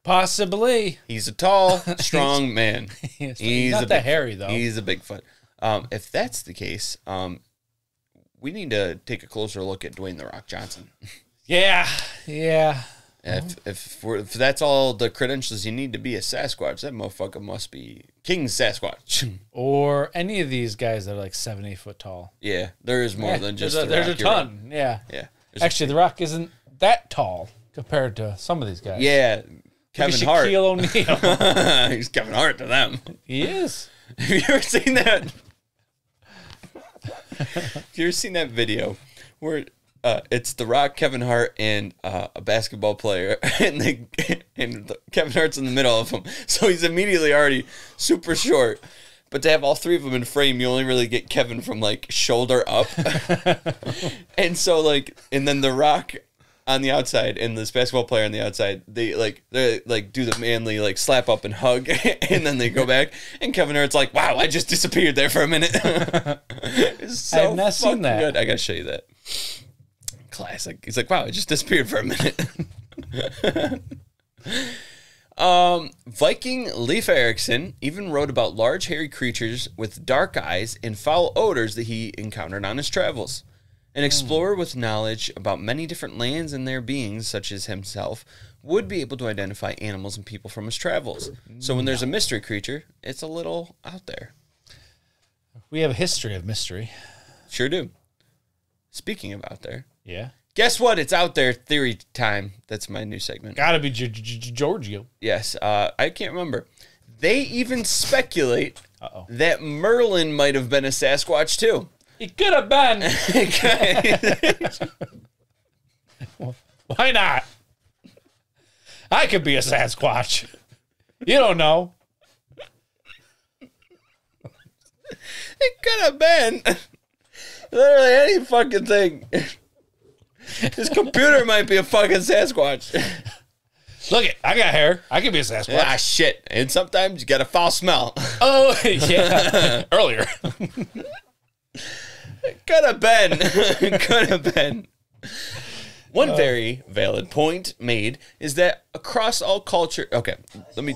Possibly. He's a tall, strong man. He's not that hairy, though. He's a Bigfoot. If that's the case, we need to take a closer look at Dwayne "The Rock" Johnson. Yeah. If that's all the credentials you need to be a Sasquatch, that motherfucker must be King Sasquatch. Or any of these guys that are like 7-8 foot tall. Yeah, there is more than just there's a ton. Yeah. Yeah. Actually, The Rock isn't that tall compared to some of these guys. Yeah. Kevin Hart. Shaquille O'Neal. He's Kevin Hart to them. He is. Have you ever seen that? Have you ever seen that video where it's The Rock, Kevin Hart, and a basketball player, and Kevin Hart's in the middle of them, so he's immediately already super short. But to have all three of them in frame, you only really get Kevin from like shoulder up, and so like, and then The Rock on the outside and this basketball player on the outside, they do the manly like slap up and hug, and then they go back, and Kevin Hart's like, "Wow, I just disappeared there for a minute." It's so I have not seen that. Good. I gotta show you that. Classic. He's like, "Wow, I just disappeared for a minute." Viking Leif Erikson even wrote about large hairy creatures with dark eyes and foul odors that he encountered on his travels. An explorer with knowledge about many different lands and their beings, such as himself, would be able to identify animals and people from his travels. So when there's a mystery creature, it's a little out there. We have a history of mystery. Sure do. Speaking of out there. Yeah. Guess what? It's out there. Theory time. That's my new segment. Gotta be Giorgio. Yes. I can't remember. They even speculate Uh-oh. that Merlin might have been a Sasquatch too. He could have been. Why not? I could be a Sasquatch. You don't know. It could have been. Literally any fucking thing. This computer might be a fucking Sasquatch. Look it, I got hair. I could be a Sasquatch. Ah, shit. And sometimes you got a foul smell. Oh, yeah. Earlier. It could have been. It could have been. One very valid point made is that across all culture... Okay, let me...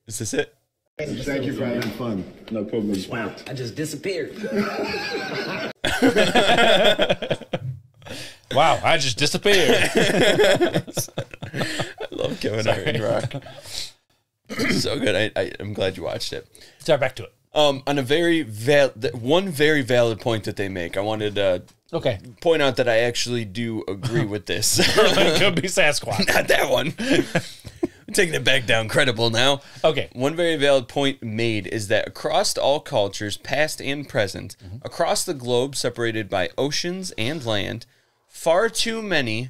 Is this it? Thank you for having fun. No problem. Wow, I just disappeared. Wow, I just disappeared. I love Kevin Hart and Rock. So good. I'm glad you watched it. Sorry, back to it. On a very one very valid point that they make, I wanted to point out that I actually do agree with this. It could be Sasquatch. Not that one. I'm taking it back down. Credible now. Okay. One very valid point made is that across all cultures, past and present, across the globe, separated by oceans and land, far too many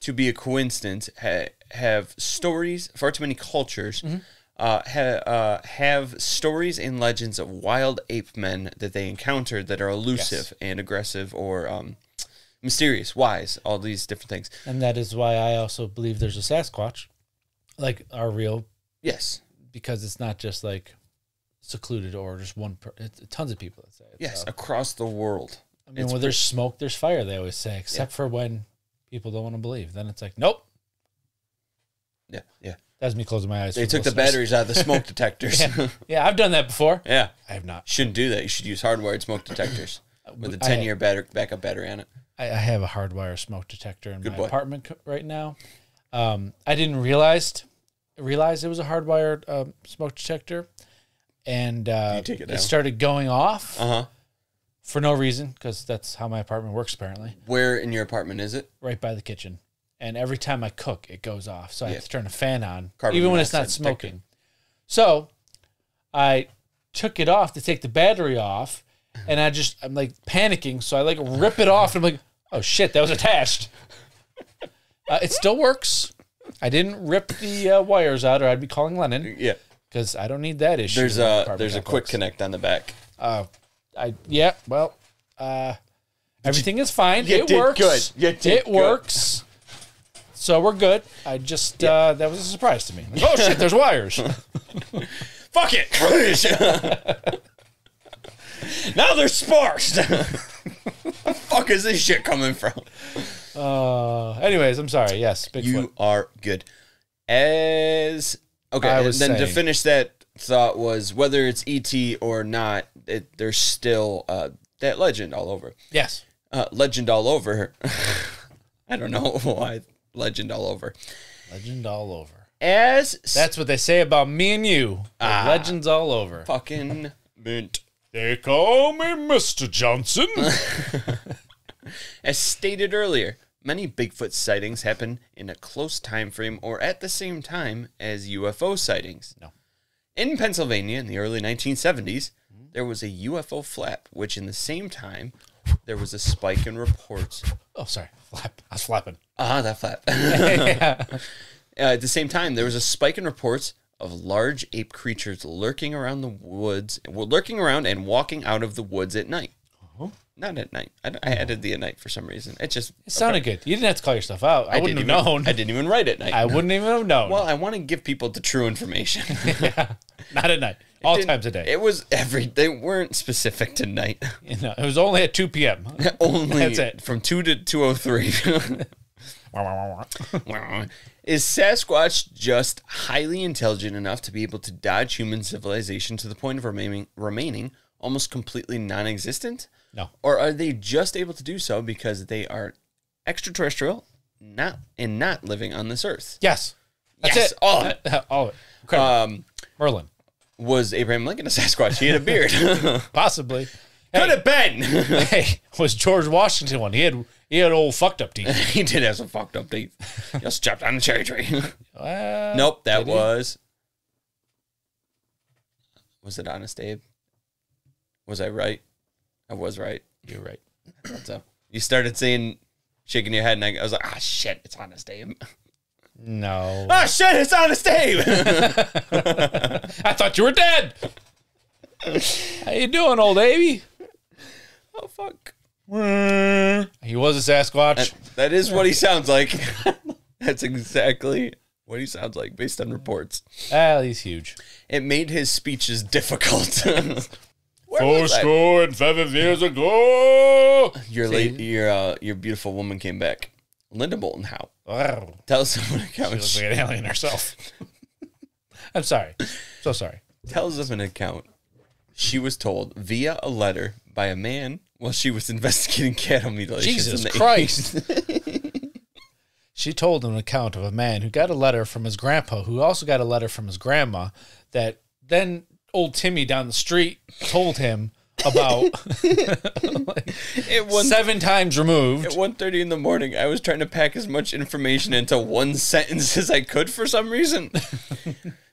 to be a coincidence have stories. Far too many cultures. Have stories and legends of wild ape men that they encountered that are elusive and aggressive or mysterious, wise, all these different things. And that is why I also believe there's a Sasquatch, like our real. Yes. Because it's not just like secluded or just one. It's tons of people that say it. Yes, so. Across the world. I mean, when there's smoke, there's fire, they always say, except for when people don't want to believe. Then it's like, nope. Yeah, yeah. That's me closing my eyes. They took the batteries out of the smoke detectors. Yeah, I've done that before. Yeah. I have not. Shouldn't do that. You should use hardwired smoke detectors with a 10-year backup battery on it. I have a hardwire smoke detector in my apartment right now. I didn't realize it was a hardwired smoke detector. And it started going off for no reason, because that's how my apartment works, apparently. Where in your apartment is it? Right by the kitchen. And every time I cook, it goes off. So I have to turn a fan on, Carbon even when it's not smoking. So I took it off to take the battery off, and I'm like panicking. So I like rip it off, and I'm like, oh shit, that was attached. It still works. I didn't rip the wires out, or I'd be calling Lennon. Yeah. Because I don't need that issue. There's a quick connect on the back. Everything is fine. It works. Good. It works. So we're good. I just that was a surprise to me. Like, oh shit, there's wires. Fuck it. Now they're sparse. Where the fuck is this shit coming from? Anyways, I'm sorry. Yes, Bigfoot. You are good. To finish that thought was whether it's ET or not, there's still that legend all over. Yes. Legend all over. I don't know why Legend all over. Legend all over. That's what they say about me and you. Legends all over. Fucking mint. They call me Mr. Johnson. As stated earlier, many Bigfoot sightings happen in a close time frame or at the same time as UFO sightings. No. In Pennsylvania in the early 1970s, there was a UFO flap, which in the same time, there was a spike in reports. Oh, sorry. Flap. I was flapping. That flap. Yeah. At the same time, there was a spike in reports of large ape creatures lurking around the woods, lurking around and walking out of the woods at night. Not at night. I added the at night for some reason. It sounded good. You didn't have to call yourself out. I wouldn't have known. I didn't even write at night. I wouldn't even have known. Well, I want to give people the true information. Yeah. Not at night. All times a day. It was They weren't specific to night. It was only at 2 p.m. Only. That's it. From 2 to 2:03. Is Sasquatch just highly intelligent enough to be able to dodge human civilization to the point of remaining almost completely non-existent? No. Or are they just able to do so because they are extraterrestrial, not living on this earth? Yes. That's Yes, it. all of it. All of it. Incredible. Merlin. Was Abraham Lincoln a Sasquatch? He had a beard. Possibly. Could have been. Hey, was George Washington one? He had old fucked up teeth. He did have some fucked up teeth. Just chopped on the cherry tree. Nope, that was... Was it Honest Abe? Was I right? I was right. You're right. So you started saying, shaking your head, and I was like, shit, it's Honest Abe. No. Shit, it's Honest Abe. I thought you were dead. How you doing, old Abe? Oh, fuck. He was a Sasquatch. That is what he sounds like. That's exactly what he sounds like, based on reports. He's huge. It made his speeches difficult. 405 years ago. Your beautiful woman came back. Linda Moulton Howe. Tell us of an account. She looks like an alien herself. I'm sorry. So sorry. Tell us of an account she was told via a letter by a man while she was investigating cattle mutilations. Jesus Christ. She told an account of a man who got a letter from his grandpa, who also got a letter from his grandma, that then old Timmy down the street told him about 7 times removed. At 1:30 in the morning, I was trying to pack as much information into one sentence as I could for some reason.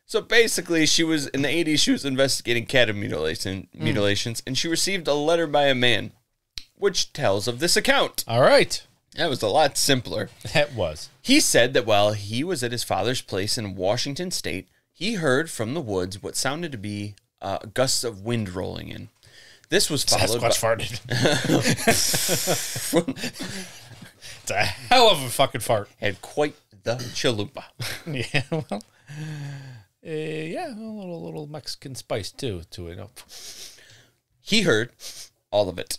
So basically, she was in the 80s, she was investigating cattle mutilations, and she received a letter by a man, which tells of this account. All right. That was a lot simpler. That was. He said that while he was at his father's place in Washington State, he heard from the woods what sounded to be gusts of wind rolling in. This was followed Sasquatch farted. It's a hell of a fucking fart. Had quite the chalupa. Yeah, well, yeah, a little Mexican spice too to it. He heard all of it.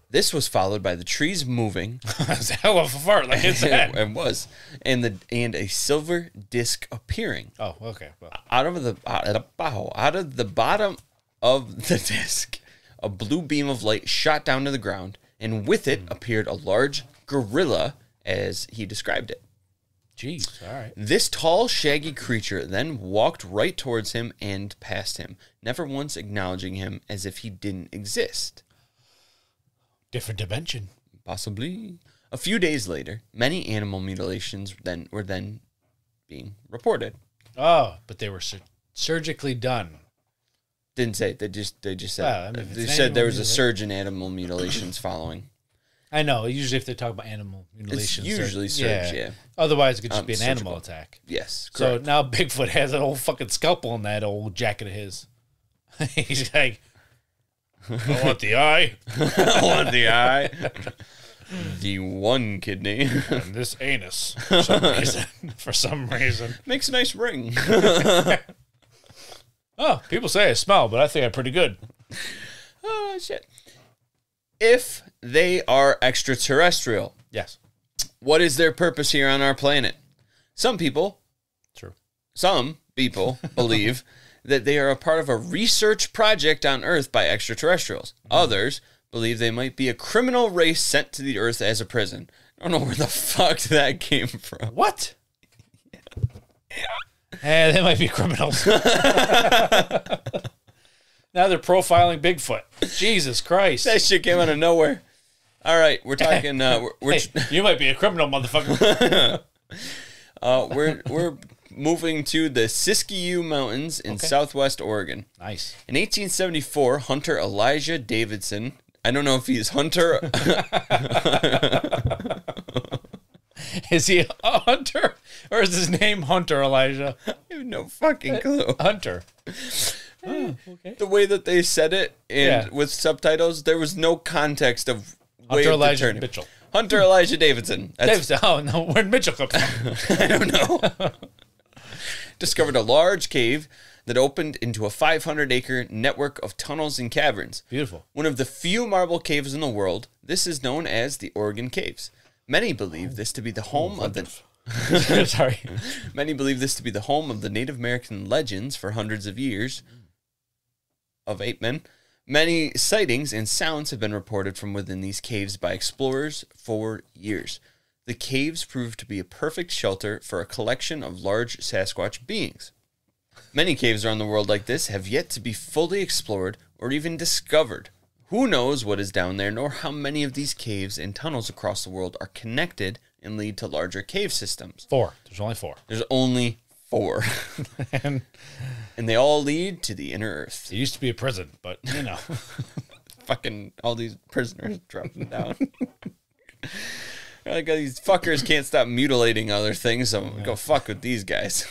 This was followed by the trees moving. It's a hell of a fart, like it said. It was, and a silver disc appearing. Oh, okay. Well. Out of the bottom of the disc, a blue beam of light shot down to the ground, and with it appeared a large gorilla, as he described it. Jeez, all right. This tall, shaggy creature then walked right towards him and past him, never once acknowledging him as if he didn't exist. Different dimension. Possibly. A few days later, many animal mutilations were being reported. Oh, but they were surgically done. Didn't say it. They just said. Well, I mean, they said there was a surge in animal mutilations following. I know. Usually, if they talk about animal mutilations, it's usually surge. Yeah. Otherwise, it could just be an surgical. animal attack. Yes. So Correct. now Bigfoot has an old fucking scalpel in that old jacket of his. He's like, I want the eye. I want the eye. The one kidney. And this anus. For some reason. Makes a nice ring. Oh, people say I smell, but I think I'm pretty good. Oh, shit. If they are extraterrestrial, Yes. what is their purpose here on our planet? Some people believe that they are a part of a research project on Earth by extraterrestrials. Others believe they might be a criminal race sent to the Earth as a prison. I don't know where the fuck that came from. What? Hey, they might be criminals. Now they're profiling Bigfoot. Jesus Christ. That shit came out of nowhere. All right, we're talking. We're Hey, you might be a criminal, motherfucker. we're moving to the Siskiyou Mountains in southwest Oregon. Nice. In 1874, Hunter Elijah Davidson. I don't know if he's Hunter. Is he a hunter? Or is his name Hunter Elijah? I have no fucking clue. Hunter. Oh, okay. The way that they said it and with subtitles, there was no context of way Hunter of Elijah determining. Mitchell. Hunter Elijah Davidson. Davidson. Oh, no. Where'd Mitchell come from? I don't know. Discovered a large cave that opened into a 500-acre network of tunnels and caverns. Beautiful. One of the few marble caves in the world, this is known as the Oregon Caves. Many believe this to be the home of the... Sorry. Many believe this to be the home of the Native American legends for hundreds of years of ape men. Many sightings and sounds have been reported from within these caves by explorers for years. The caves proved to be a perfect shelter for a collection of large Sasquatch beings. Many caves around the world like this have yet to be fully explored or even discovered. Who knows what is down there, nor how many of these caves and tunnels across the world are connected and lead to larger cave systems. 4. There's only 4. There's only 4. And And they all lead to the inner earth. it used to be a prison, but, you know. Fucking all these prisoners dropping down. Like, these fuckers can't stop mutilating other things, so I'm gonna go fuck with these guys.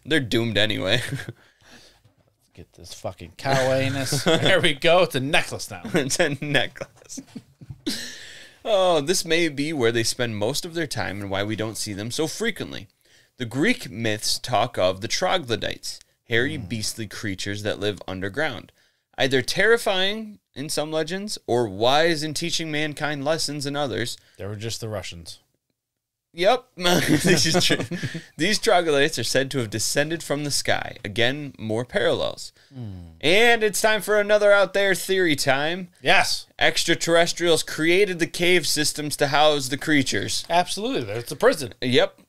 They're doomed anyway. Get this fucking cow anus. There we go. It's a necklace now. It's a necklace. Oh, this may be where they spend most of their time and why we don't see them so frequently. The Greek myths talk of the Troglodytes, hairy, beastly creatures that live underground. Either terrifying in some legends, or wise in teaching mankind lessons in others. They were just the Russians. Yep, this is true. These troglodytes are said to have descended from the sky. Again, more parallels. And it's time for another out there theory time. Yes. Extraterrestrials created the cave systems to house the creatures. Absolutely. It's a prison. Yep.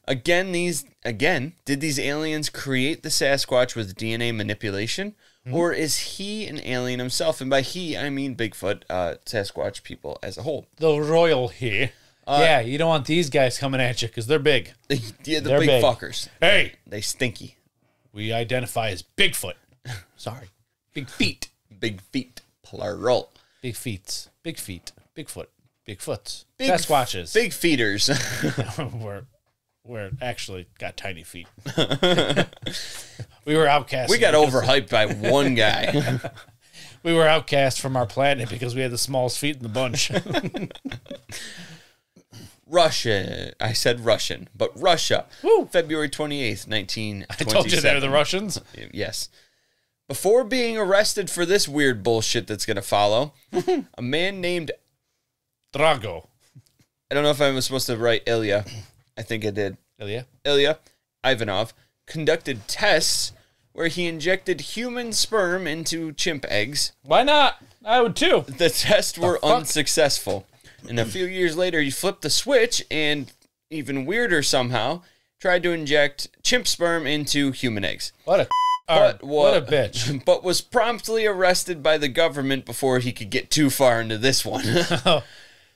Did these aliens create the Sasquatch with DNA manipulation? Or is he an alien himself? And by he, I mean Bigfoot, Sasquatch people as a whole. The royal here. Yeah, you don't want these guys coming at you because they're big. Yeah, They're big big. fuckers. Hey, They stinky. we identify as Bigfoot. Sorry. Big feet. Big feet, plural. Big feet. Big feet. Bigfoot. Bigfoots. Big Sasquatches. Big feeders. we're actually got tiny feet. We were outcast. We got overhyped by one guy. We were outcast from our planet because we had the smallest feet in the bunch. Russia. I said Russian, but Russia. Woo. February 28th, 1927. I told you they're the Russians. Yes. Before being arrested for this weird bullshit that's going to follow, a man named... Drago. I don't know if I was supposed to write Ilya. I think I did. Ilya Ivanov conducted tests where he injected human sperm into chimp eggs. Why not? I would too. The tests were fuck? unsuccessful. And a few years later, he flipped the switch and, even weirder somehow, tried to inject chimp sperm into human eggs. What a what a bitch. But was promptly arrested by the government before he could get too far into this one.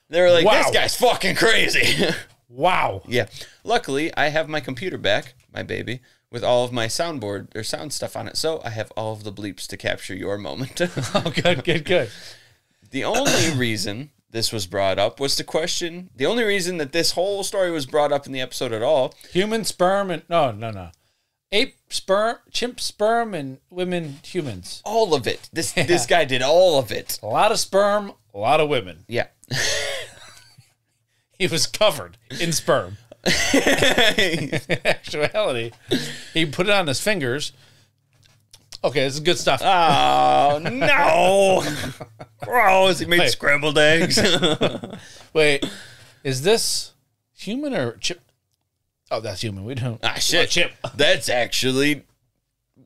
They were like, Wow. this guy's fucking crazy. Wow. Yeah. Luckily, I have my computer back, my baby, with all of my soundboard or sound stuff on it. So I have all of the bleeps to capture your moment. Oh, good. The only reason this was brought up was to question, the only reason that this whole story was brought up in the episode at all. Human sperm and no. Ape sperm, chimp sperm, and women humans. All of it. This guy did all of it. A lot of sperm, a lot of women. Yeah. He was covered in sperm. In actuality, he put it on his fingers. Okay, this is good stuff. Oh, no. Gross. He made Wait. scrambled eggs. Wait, is this human or chip? Oh, that's human. We don't. Ah, shit. Chip. That's actually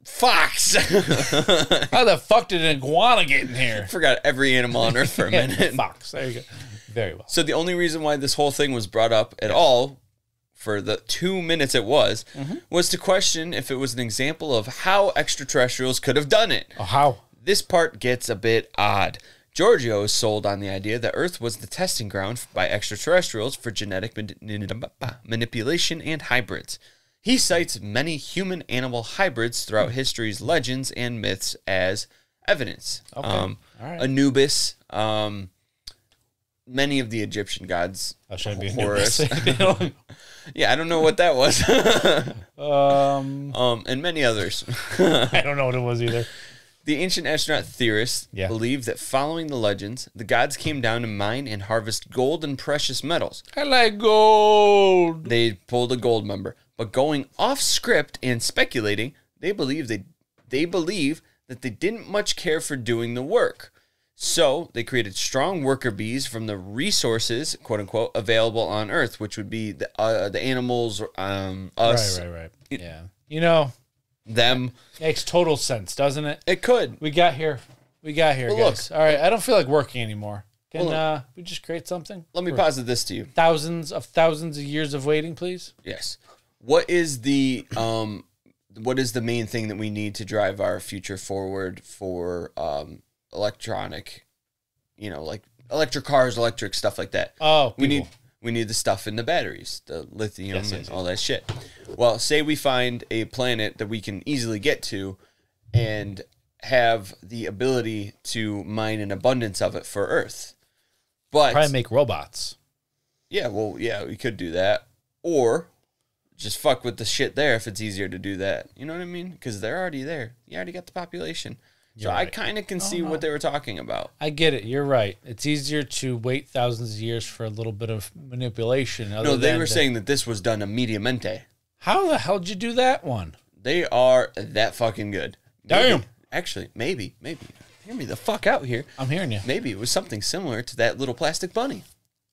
fox. How the fuck did an iguana get in here? Forgot every animal on Earth for a minute. Fox. There you go. Very well. So the only reason why this whole thing was brought up at all, for the 2 minutes it was to question if it was an example of how extraterrestrials could have done it. Oh, how? This part gets a bit odd. Giorgio is sold on the idea that Earth was the testing ground by extraterrestrials for genetic manipulation and hybrids. He cites many human-animal hybrids throughout history's legends and myths as evidence. Okay. All right. Anubis, many of the Egyptian gods. Oh, should I be Horus. Anubis? Yeah, I don't know what that was. And many others. I don't know what it was either. The ancient astronaut theorists believe that following the legends, the gods came down to mine and harvest gold and precious metals. I like gold. They pulled a gold member. But going off script and speculating, they believe that they didn't much care for doing the work. So they created strong worker bees from the resources, quote unquote, available on Earth, which would be the animals, us. Right. Yeah. You know, them. Makes total sense, doesn't it? It could. We got here, well, guys. Look. All right, I don't feel like working anymore. Can we just create something? Let me posit this to you. Thousands of years of waiting, please. Yes. What is the main thing that we need to drive our future forward for electronic, like electric cars, electric stuff like that? Oh, we need the stuff in the batteries, the lithium and all that shit. Well, say we find a planet that we can easily get to and have the ability to mine an abundance of it for Earth. But probably make robots. Yeah, we could do that. Or just fuck with the shit there if it's easier to do that. You know what I mean? Because they're already there. You already got the population. So I kind of can see what they were talking about. I get it. You're right. It's easier to wait thousands of years for a little bit of manipulation. No, they were saying that this was done immediatamente. How the hell did you do that one? They are that fucking good. Damn. Actually, maybe. Hear me the fuck out here. I'm hearing you. Maybe it was something similar to that little plastic bunny.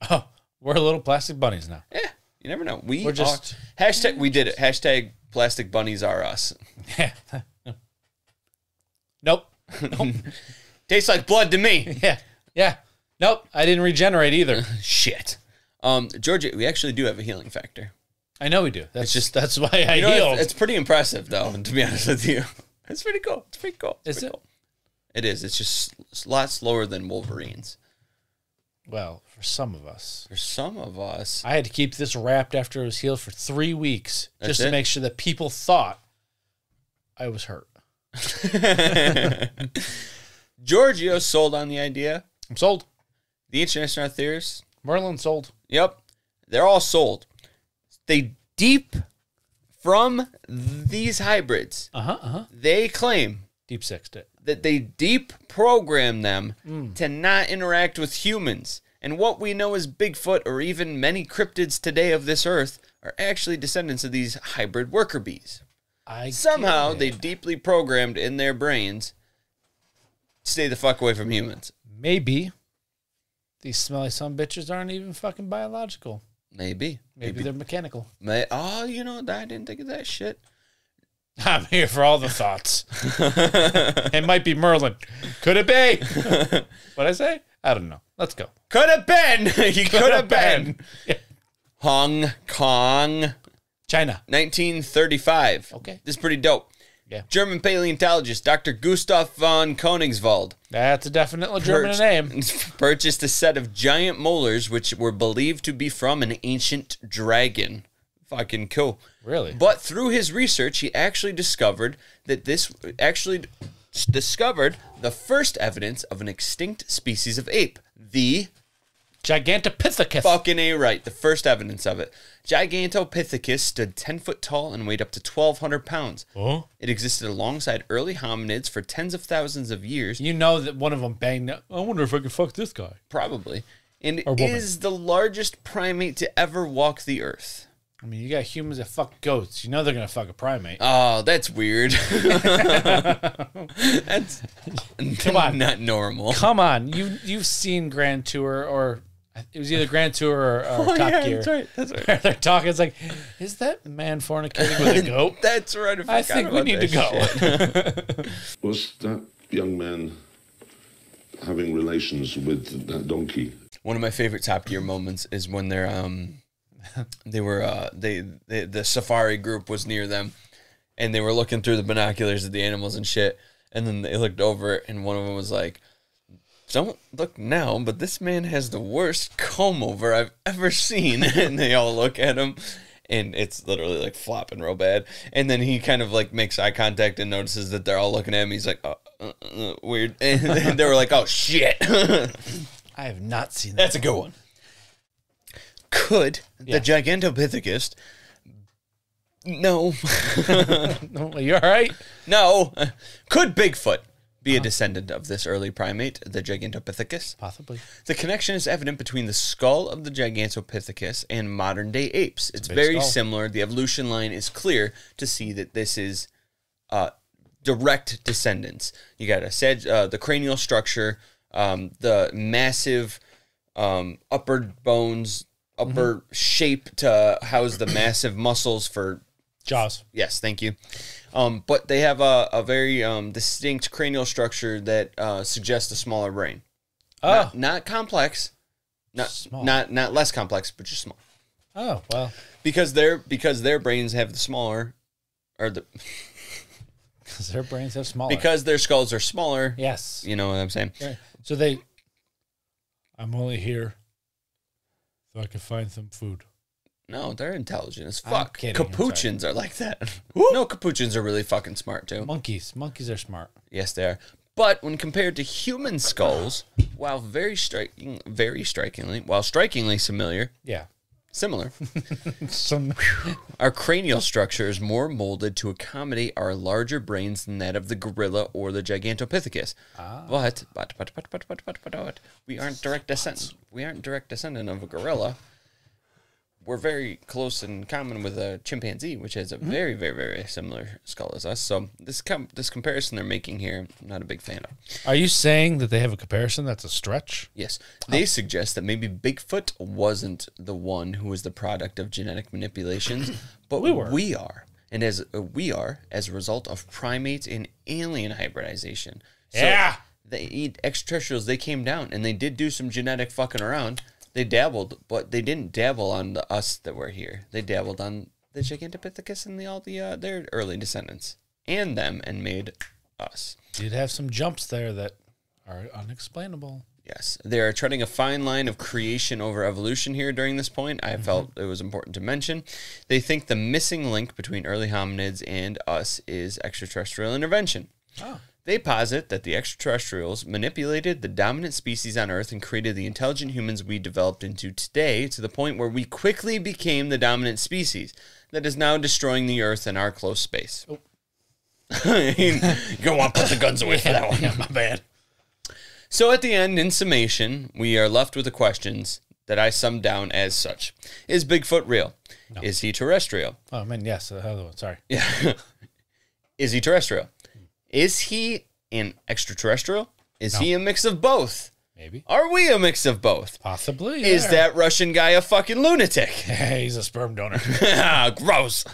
Oh, we're little plastic bunnies now. Yeah, you never know. We're just... Hashtag, we did it. Hashtag plastic bunnies are us. Yeah. Nope. Tastes like blood to me. Yeah. Nope. I didn't regenerate either. Shit. Georgia, we actually do have a healing factor. I know we do. That's why I healed. It's pretty impressive, though, to be honest with you. It's pretty cool. Is it? Cool. It is. It's just a lot slower than Wolverine's. Well, for some of us. I had to keep this wrapped after it was healed for 3 weeks just to make sure that people thought I was hurt. Giorgio sold on the idea. I'm sold. The ancient astronaut theorists. Merlin sold. Yep. They're all sold. They deep from these hybrids. They claim. Deep sixed it. That they deep program them to not interact with humans. And what we know as Bigfoot or even many cryptids today of this earth are actually descendants of these hybrid worker bees. Somehow they deeply programmed in their brains stay the fuck away from humans. Maybe these smelly sumbitches aren't even fucking biological. Maybe they're mechanical. I didn't think of that shit. I'm here for all the thoughts. It might be Merlin. Could it be? What'd I say? I don't know. Let's go. Could have been. He could have been. Yeah. Hong Kong. China. 1935. Okay. This is pretty dope. Yeah. German paleontologist Dr. Gustav von Königswald. That's a definite German name. Purchased a set of giant molars which were believed to be from an ancient dragon. Fucking cool. Really? But through his research, he actually discovered that the first evidence of an extinct species of ape. The Gigantopithecus. Fucking A right. The first evidence of it. Gigantopithecus stood 10 foot tall and weighed up to 1,200 pounds. Oh. It existed alongside early hominids for tens of thousands of years. You know that one of them banged up. I wonder if I can fuck this guy. Probably. And is the largest primate to ever walk the earth. I mean, you got humans that fuck goats. You know they're going to fuck a primate. Oh, that's weird. That's Come on. Not normal. Come on. You've seen Grand Tour, or it was either Grand Tour or Top Gear. That's right. They're talking. It's like, is that man fornicating with a goat? That's right. I think we need to go. Was that young man having relations with that donkey? One of my favorite Top Gear moments is when they're the safari group was near them, and they were looking through the binoculars at the animals and shit, and then they looked over, and one of them was like, "Don't look now, but this man has the worst comb over I've ever seen." And they all look at him, and it's literally like flopping real bad. And then he kind of like makes eye contact and notices that they're all looking at him. He's like, weird. And they were like, "Oh shit." I have not seen that. That's a good one. Could the Gigantopithecus? No. No, you all right? No. Could Bigfoot be a descendant of this early primate, the Gigantopithecus? Possibly. The connection is evident between the skull of the Gigantopithecus and modern-day apes. It's very skull. similar. The evolution line is clear to see that this is direct descendants. You got the cranial structure, the massive upper bones, upper shape to house the massive muscles for Jaws. Yes, thank you. But they have a very distinct cranial structure that suggests a smaller brain. Oh, Not complex, Small. not less complex, but just small. oh well. Because their brains have the smaller, or the Because their brains have smaller. because their skulls are smaller. yes. You know what I'm saying? Right. So I'm only here so I can find some food. No, they're intelligent as I'm fuck. kidding, I'm Capuchins are like that. No, Capuchins are really fucking smart too. Monkeys are smart. Yes, they are. But when compared to human skulls, while strikingly similar, Yeah. Similar. Our cranial structure is more molded to accommodate our larger brains than that of the gorilla or the Gigantopithecus. But we aren't direct descendant. We aren't direct descendant of a gorilla. We're very close in common with a chimpanzee, which has a very, very, very similar skull as us. So this comparison they're making here, I'm not a big fan of. Are you saying that they have a comparison that's a stretch? Yes. They suggest that maybe Bigfoot wasn't the one who was the product of genetic manipulations, but we are. And as a result of primates and alien hybridization. So Yeah. they eat extraterrestrials. They came down and they did do some genetic fucking around. They dabbled, but they didn't dabble on us that were here. They dabbled on the Gigantopithecus and their early descendants and them, and made us. You'd have some jumps there that are unexplainable. Yes, they are treading a fine line of creation over evolution here during this point. I felt it was important to mention. They think the missing link between early hominids and us is extraterrestrial intervention. Oh. They posit that the extraterrestrials manipulated the dominant species on Earth and created the intelligent humans we developed into today, to the point where we quickly became the dominant species that is now destroying the Earth and our close space. Oh. You're going to want to put the guns away for that one. Yeah, my bad. So at the end, in summation, we are left with the questions that I summed down as such. Is Bigfoot real? No. Is he terrestrial? Oh, I mean, yes. The other one. Sorry. Yeah. Is he terrestrial? Is he an extraterrestrial? Is he a mix of both? Maybe. Are we a mix of both? Possibly. Is yeah. that Russian guy a fucking lunatic? He's a sperm donor. Gross.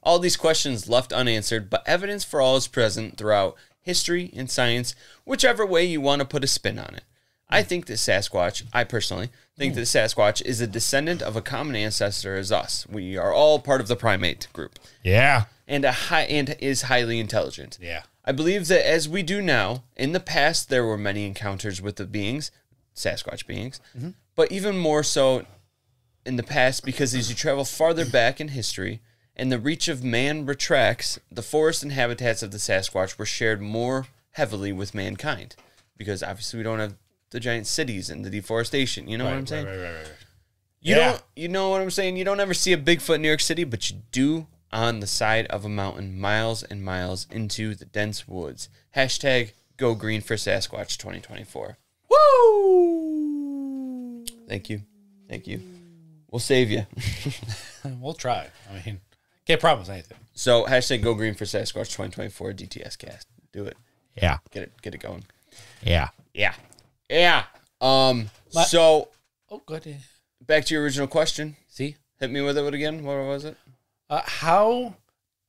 All these questions left unanswered, but evidence for all is present throughout history and science, whichever way you want to put a spin on it. I think that Sasquatch, I personally think that Sasquatch is a descendant of a common ancestor as us. We are all part of the primate group. Yeah. And is highly intelligent. Yeah. I believe that as we do now, in the past there were many encounters with the beings, Sasquatch beings, but even more so in the past, because as you travel farther back in history and the reach of man retracts, the forests and habitats of the Sasquatch were shared more heavily with mankind, because obviously we don't have the giant cities and the deforestation. You know what I'm saying? Right. You know what I'm saying? You don't ever see a Bigfoot in New York City, but you do on the side of a mountain, miles and miles into the dense woods. Hashtag Go Green for Sasquatch 2024. Woo! Thank you. We'll save you. We'll try. I mean, can't promise anything. So hashtag Go Green for Sasquatch 2024 DTS cast. Do it. Yeah. Get it going. Yeah. So Oh, good. back to your original question. See? Hit me with it again. What was it? How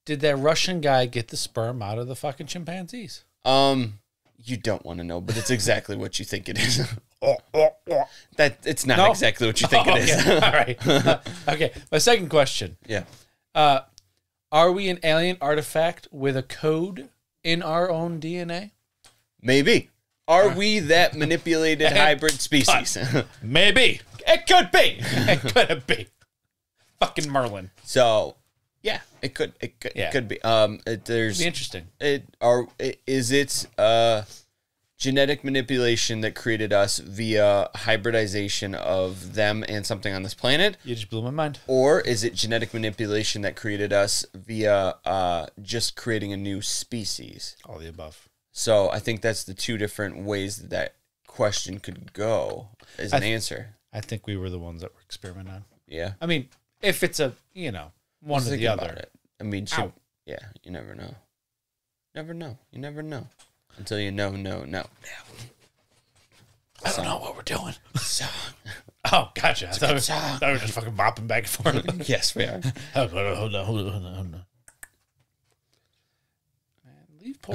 did that Russian guy get the sperm out of the fucking chimpanzees? You don't want to know, but it's exactly what you think it is. That it's not exactly what you think it is. All right. Okay. My second question. Yeah. Are we an alien artifact with a code in our own DNA? Maybe. Are we that manipulated hybrid species? Maybe. It could be. It could be. Fucking Merlin. So, yeah, it could be. There's be interesting. Is it genetic manipulation that created us via hybridization of them and something on this planet? You just blew my mind. Or is it genetic manipulation that created us via just creating a new species? All the above. So I think that's the two different ways that question could go as an answer. I think we were the ones that were experimenting on. Yeah. I mean, if it's a, one or the other. I mean, you never know. You never know. Until you know. I don't know what we're doing. Song. Oh, gotcha. I thought we were just fucking bopping back and forth. Yes, we are. Hold on. Leave poor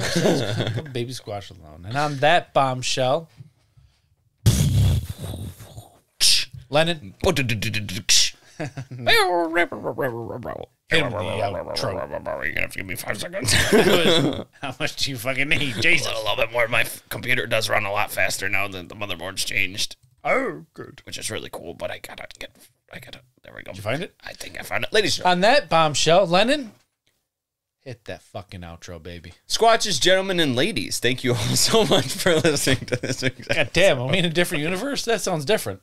baby squash alone. And on that bombshell, Lennon, hit him in the outro. You're gonna have to give me 5 seconds. How much do you fucking need, Jesus? A little bit more. My computer does run a lot faster now than the motherboard's changed. Oh, good. Which is really cool, but I gotta. There we go. Did you find it? I think I found it. Ladies and gentlemen. On that bombshell, Lennon, hit that fucking outro, baby. Squatches, gentlemen, and ladies, thank you all so much for listening to this. God damn, are we in a different universe? That sounds different.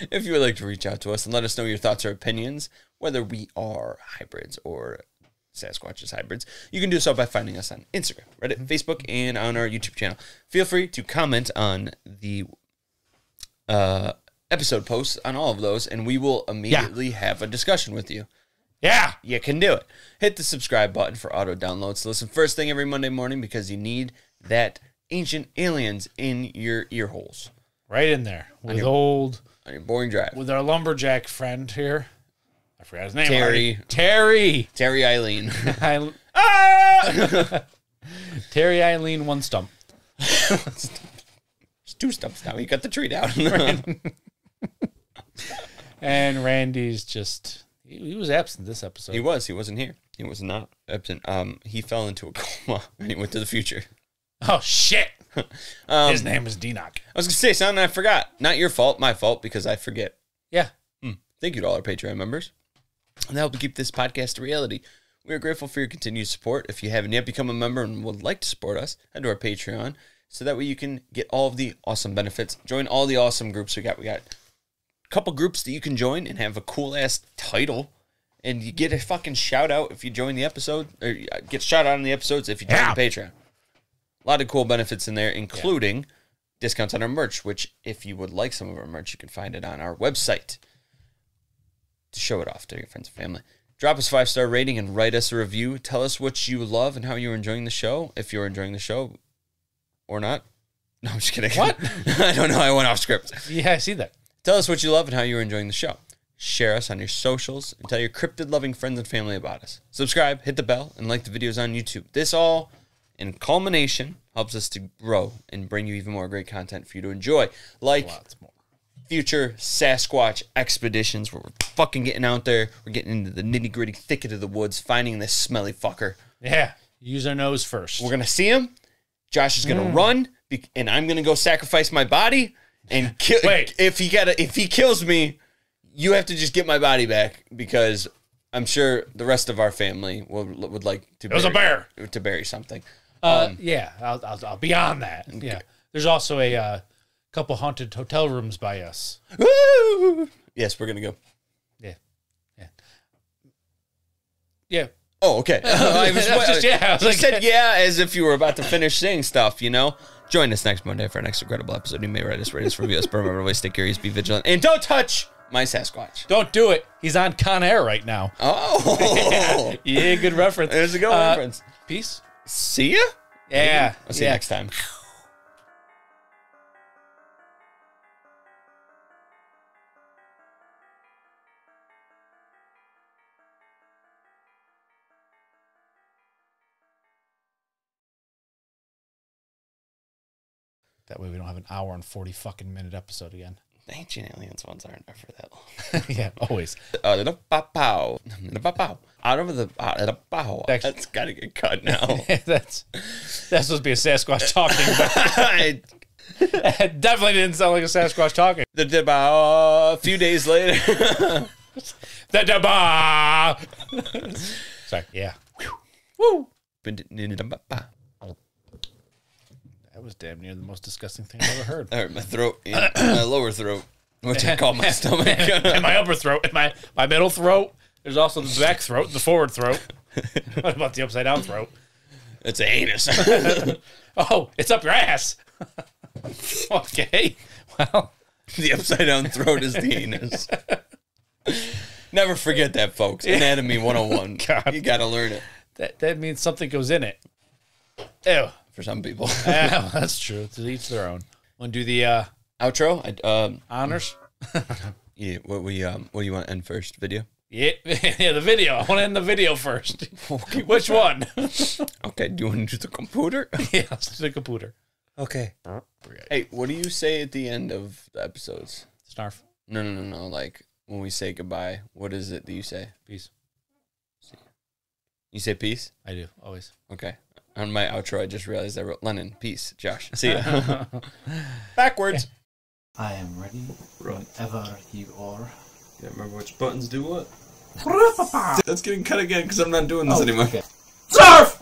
If you would like to reach out to us and let us know your thoughts or opinions, whether we are hybrids or Sasquatches hybrids, you can do so by finding us on Instagram, Reddit, Facebook, and on our YouTube channel. Feel free to comment on the episode posts on all of those, and we will immediately have a discussion with you. Yeah. You can do it. Hit the subscribe button for auto downloads to listen first thing every Monday morning because you need that ancient aliens in your ear holes. Right in there. On your boring drive. With our lumberjack friend here. I forgot his name. Terry Eileen. Terry Eileen, one stump. It's 2 stumps now. He cut the tree down. And Randy's just... He was absent this episode. He was. He wasn't here. He was not absent. He fell into a coma and he went to the future. Oh, shit. His name was Denock. I was going to say something I forgot. Not your fault, my fault, because I forget. Yeah. Thank you to all our Patreon members. And that help keep this podcast a reality. We are grateful for your continued support. If you haven't yet become a member and would like to support us, head to our Patreon so that way you can get all of the awesome benefits. Join all the awesome groups we got. We got couple groups that you can join and have a cool ass title, and you get a fucking shout out if you join the episode, or get shout out in the episodes if you join the Patreon. A lot of cool benefits in there, including discounts on our merch, which if you would like some of our merch, you can find it on our website to show it off to your friends and family. Drop us a 5-star rating and write us a review. Tell us what you love and how you're enjoying the show, if you're enjoying the show or not. No, I'm just kidding. What? I don't know. I went off script. Yeah, I see that. Tell us what you love and how you're enjoying the show. Share us on your socials and tell your cryptid-loving friends and family about us. Subscribe, hit the bell, and like the videos on YouTube. This all, in culmination, helps us to grow and bring you even more great content for you to enjoy. Like future Sasquatch expeditions where we're fucking getting out there. We're getting into the nitty-gritty thicket of the woods, finding this smelly fucker. Yeah, use our nose first. We're going to see him. Josh is going to run, and I'm going to go sacrifice my body. And if he kills me, you have to just get my body back because I'm sure the rest of our family would like to. It was a bear to bury something. Yeah, I'll be on that. Yeah, there's also a couple haunted hotel rooms by us. Woo! Yes, we're gonna go. Yeah. Oh, okay. You said yeah as if you were about to finish saying stuff. Join us next Monday for our next incredible episode. You may write us, rate us, review us, but remember, always stay curious, be vigilant, and don't touch my Sasquatch. Don't do it. He's on Con Air right now. Oh. Yeah, good reference. There's a good reference. Peace. See ya? Yeah. I'll see you next time. That way we don't have an hour and 40 fucking minute episode again. The Ancient Aliens ones aren't ever that long. Yeah, always. Out of the pow. That's gotta get cut now. That's supposed to be a Sasquatch talking, but it definitely didn't sound like a Sasquatch talking. A few days later. Sorry, yeah. Woo! That was damn near the most disgusting thing I've ever heard. That hurt my throat, my lower throat, which I call my stomach. And my upper throat, and my middle throat. There's also the back throat, the forward throat. What about the upside down throat? It's an anus. Oh, it's up your ass. Okay. Well, the upside down throat is the anus. Never forget that, folks. Anatomy 101. God. You gotta learn it. That means something goes in it. Ew. For some people. Yeah, that's true. To each their own. Want to do the outro? Honors? Yeah. What do you want to end first? Video? Yeah, the video. I want to end the video first. Okay. Which one? Okay. Do you want to do the computer? Yeah, let's do the computer. Okay. Hey, what do you say at the end of the episodes? Snarf. No. Like when we say goodbye, what is it that you say? Peace. You say peace? I do, always. Okay. On my outro, I just realized I wrote Lennon. Peace, Josh. See ya. Backwards. I am ready whenever you are. Yeah, remember which buttons do what? That's getting cut again because I'm not doing this anymore. Okay. Surf!